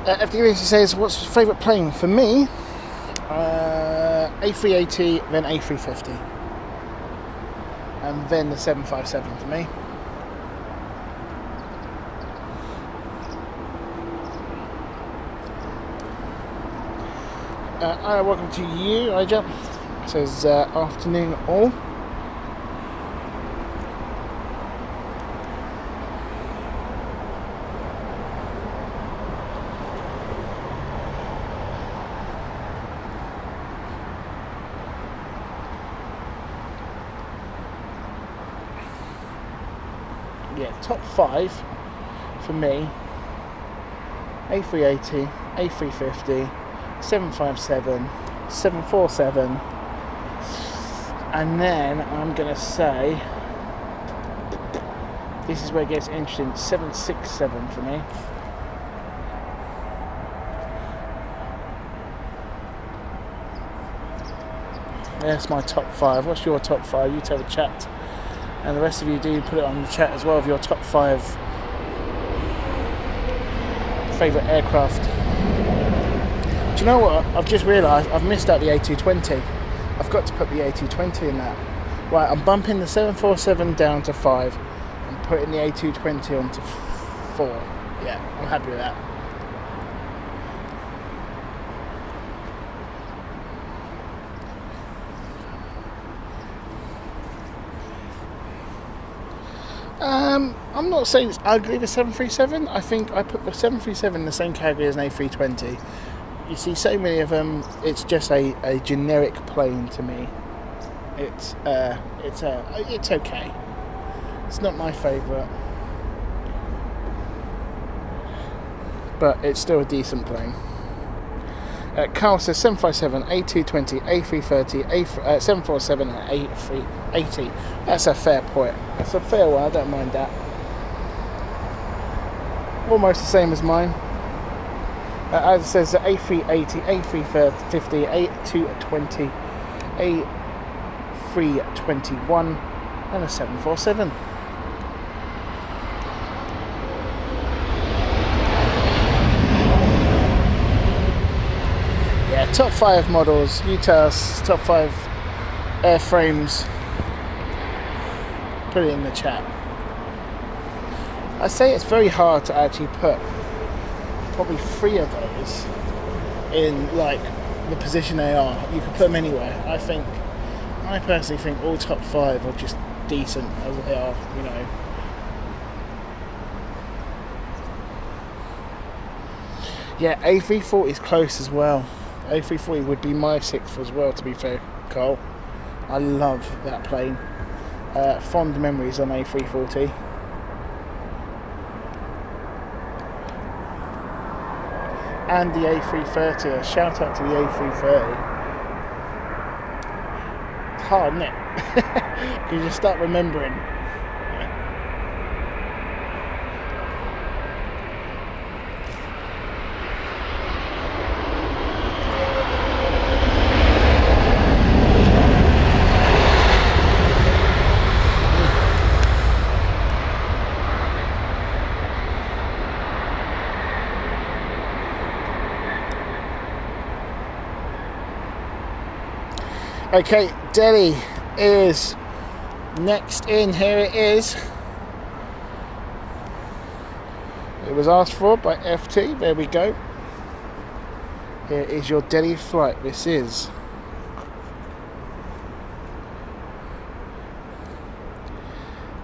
Aviation says, what's your favourite plane? For me, A380, then A350, and then the 757 for me. Welcome to you, Ija. It says, afternoon all. Yeah, top 5 for me: A380, A350, 757, 747, and then I'm gonna say, this is where it gets interesting, 767 for me. That's my top 5. What's your top 5? You tell the chat. And the rest of you do put it on the chat as well of your top 5 favourite aircraft. Do you know what? I've just realised I've missed out the A220. I've got to put the A220 in that. Right, I'm bumping the 747 down to 5 and putting the A220 onto 4. Yeah, I'm happy with that. I'm not saying it's ugly, the 737. I think I put the 737 in the same category as an A320. You see so many of them, it's just a generic plane to me. It's okay. It's not my favourite, but it's still a decent plane. Carl says 757, A220, A330, 747 and A380. That's a fair point. That's a fair one, I don't mind that. Almost the same as mine. As it says, A380, A350, A220, A321 and a 747. Top 5 models, you tell us, top 5 airframes, put it in the chat. I say it's very hard to actually put probably 3 of those in like the position they are. You could put them anywhere. I personally think all top 5 are just decent as they are, you know. Yeah, A340 is close as well. A340 would be my 6th as well, to be fair, Carl. I love that plane. Fond memories on A340. And the A330. A shout out to the A330. It's hard, isn't it? Because you start remembering. Okay, Delhi is next in. Here it is. It was asked for by FT. There we go. Here is your Delhi flight. This is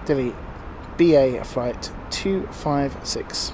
delete, BA flight 256.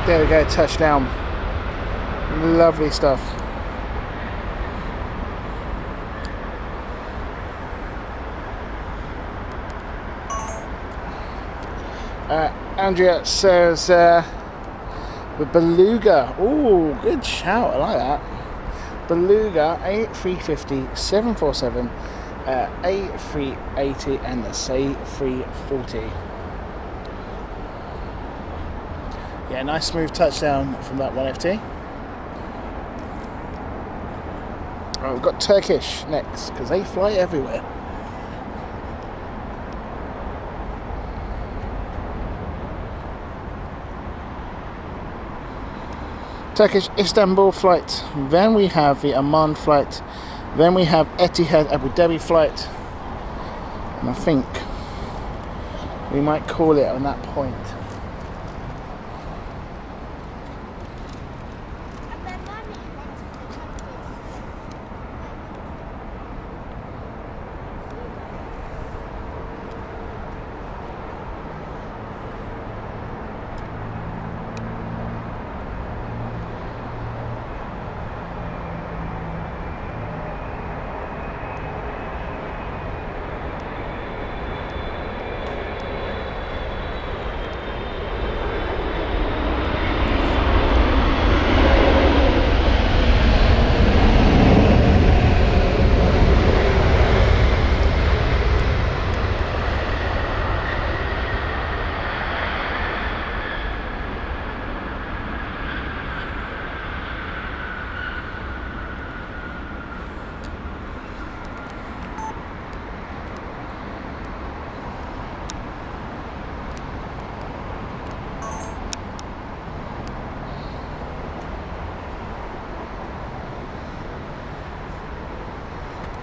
There we go, touchdown. Lovely stuff. Andrea says with Beluga. Oh, good shout. I like that. Beluga A350, 747, A380, and the C340. Yeah, nice smooth touchdown from that 1FT. Oh, we've got Turkish next, because they fly everywhere. Turkish Istanbul flight. Then we have the Amman flight. Then we have Etihad Abu Dhabi flight. And I think we might call it on that point.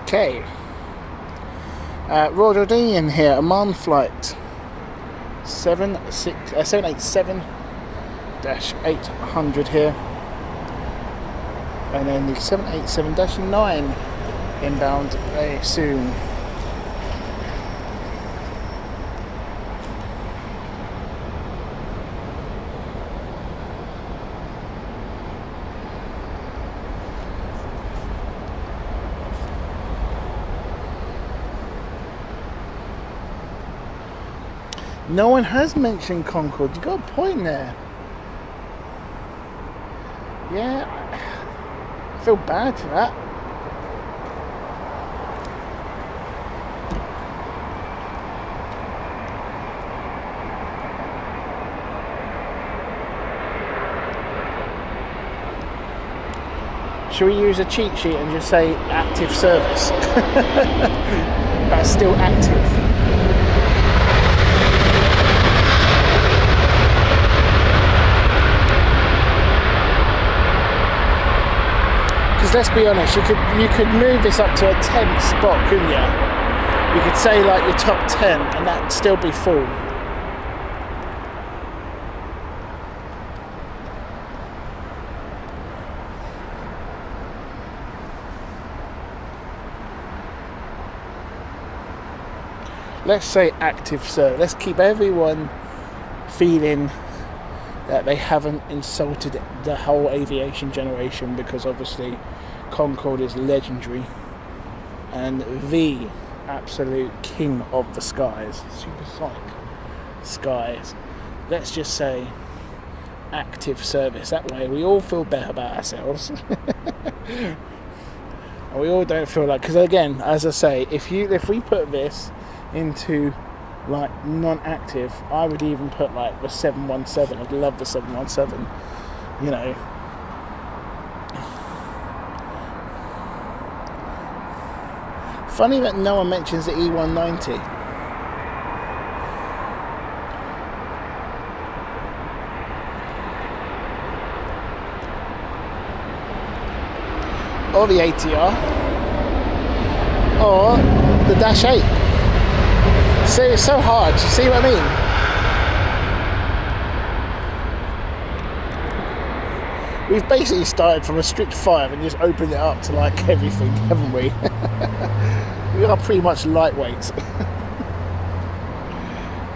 Okay, Royal Jordanian here, Amman flight 787-800 here, and then the 787-9 inbound very soon. No one has mentioned Concorde. You got a point there. Yeah, I feel bad for that. Should we use a cheat sheet and just say active service? That's still active. Let's be honest, you could move this up to a 10th spot, couldn't you? You could say like your top 10 and that would still be full. Let's say active service. Let's keep everyone feeling that they haven't insulted the whole aviation generation, because obviously Concorde is legendary and the absolute king of the skies, supersonic skies. Let's just say active service. That way we all feel better about ourselves. We all don't feel like, because again, as I say, if we put this into like non-active, I would even put like the 717. I'd love the 717, you know. Funny that no one mentions the E190. Or the ATR, or the Dash 8. So it's so hard, you see what I mean? We've basically started from a strict 5 and just opened it up to like everything, haven't we? We are pretty much lightweight.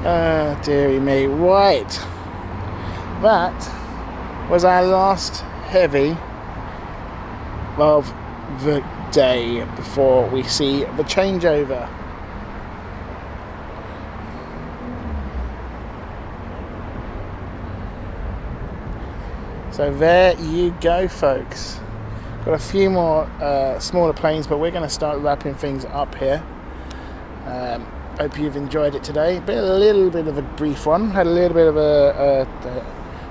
Oh, dearie me. Right. That was our last heavy of the day before we see the changeover. So there you go, folks. Got a few more smaller planes, but we're going to start wrapping things up here. Hope you've enjoyed it today. A little bit of a brief one. Had a little bit of a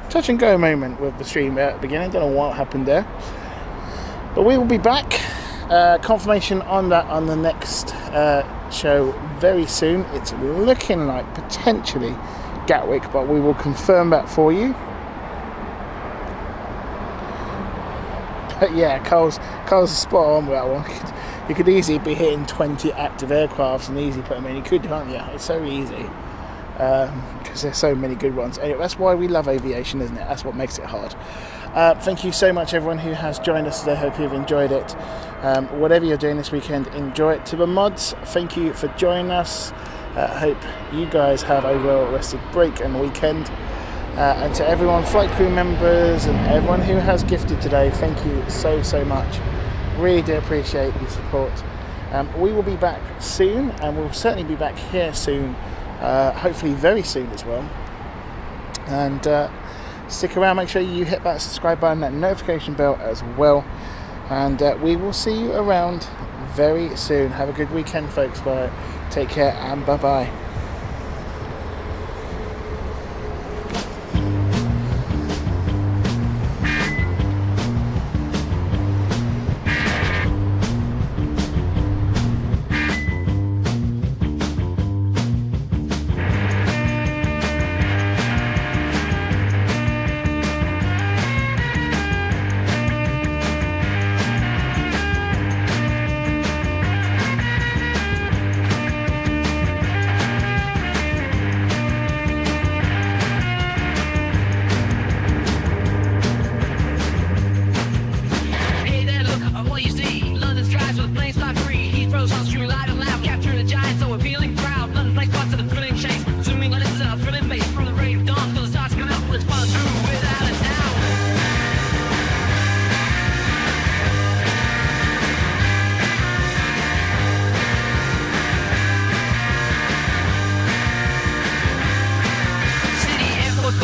touch and go moment with the stream at the beginning. Don't know what happened there. But we will be back. Confirmation on that on the next show very soon. It's looking like potentially Gatwick, but we will confirm that for you. But yeah, Cole's spot on with that one. You could easily be hitting 20 active aircrafts and easily put them in. You could, can't you? It's so easy. Because there's so many good ones. Anyway, that's why we love aviation, isn't it? That's what makes it hard. Thank you so much, everyone who has joined us today. Hope you've enjoyed it. Whatever you're doing this weekend, enjoy it. To the mods, thank you for joining us. Hope you guys have a well-rested break and weekend. And to everyone, flight crew members and everyone who has gifted today, thank you so much. Really do appreciate the support. We will be back soon, and we'll certainly be back here soon. Hopefully very soon as well. And stick around, make sure you hit that subscribe button, that notification bell as well. And we will see you around very soon. Have a good weekend, folks. Bye. Take care and bye-bye.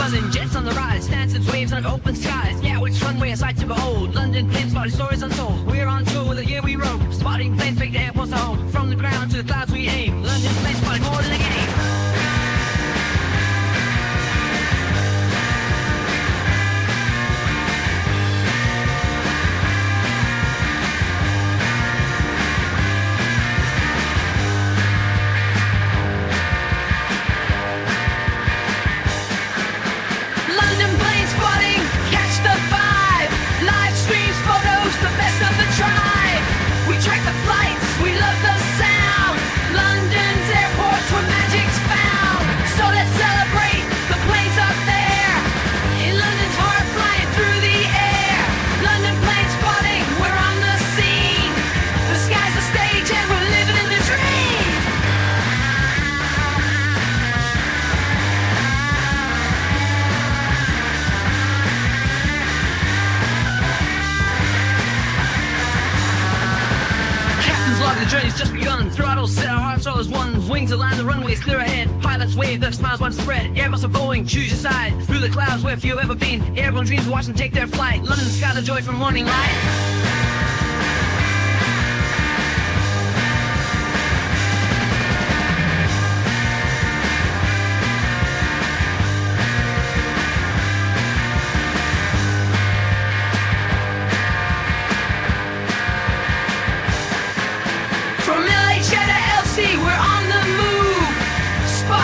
buzzing, jets on the rise, dancing waves on open skies. Yeah, which runway a sight to behold? London Planespotting, stories untold. We're on tour with the year we rode, spotting planes, fake the airports to home. From the ground to the clouds we aim. London Planespotting, more than a game. The journey's just begun. Throttles set, our hearts all as one. Wings align, the runway's clear ahead. Pilots wave, their smiles widespread. Airbus are Boeing, choose your side. Through the clouds where few have ever been. Airborne dreams watch them take their flight. London skies a joy from morning light.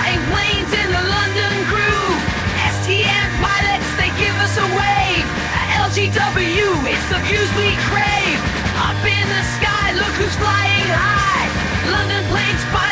Spotting planes in the London groove. STM pilots, they give us a wave. At LGW, it's the views we crave. Up in the sky, look who's flying high. London plane spotters.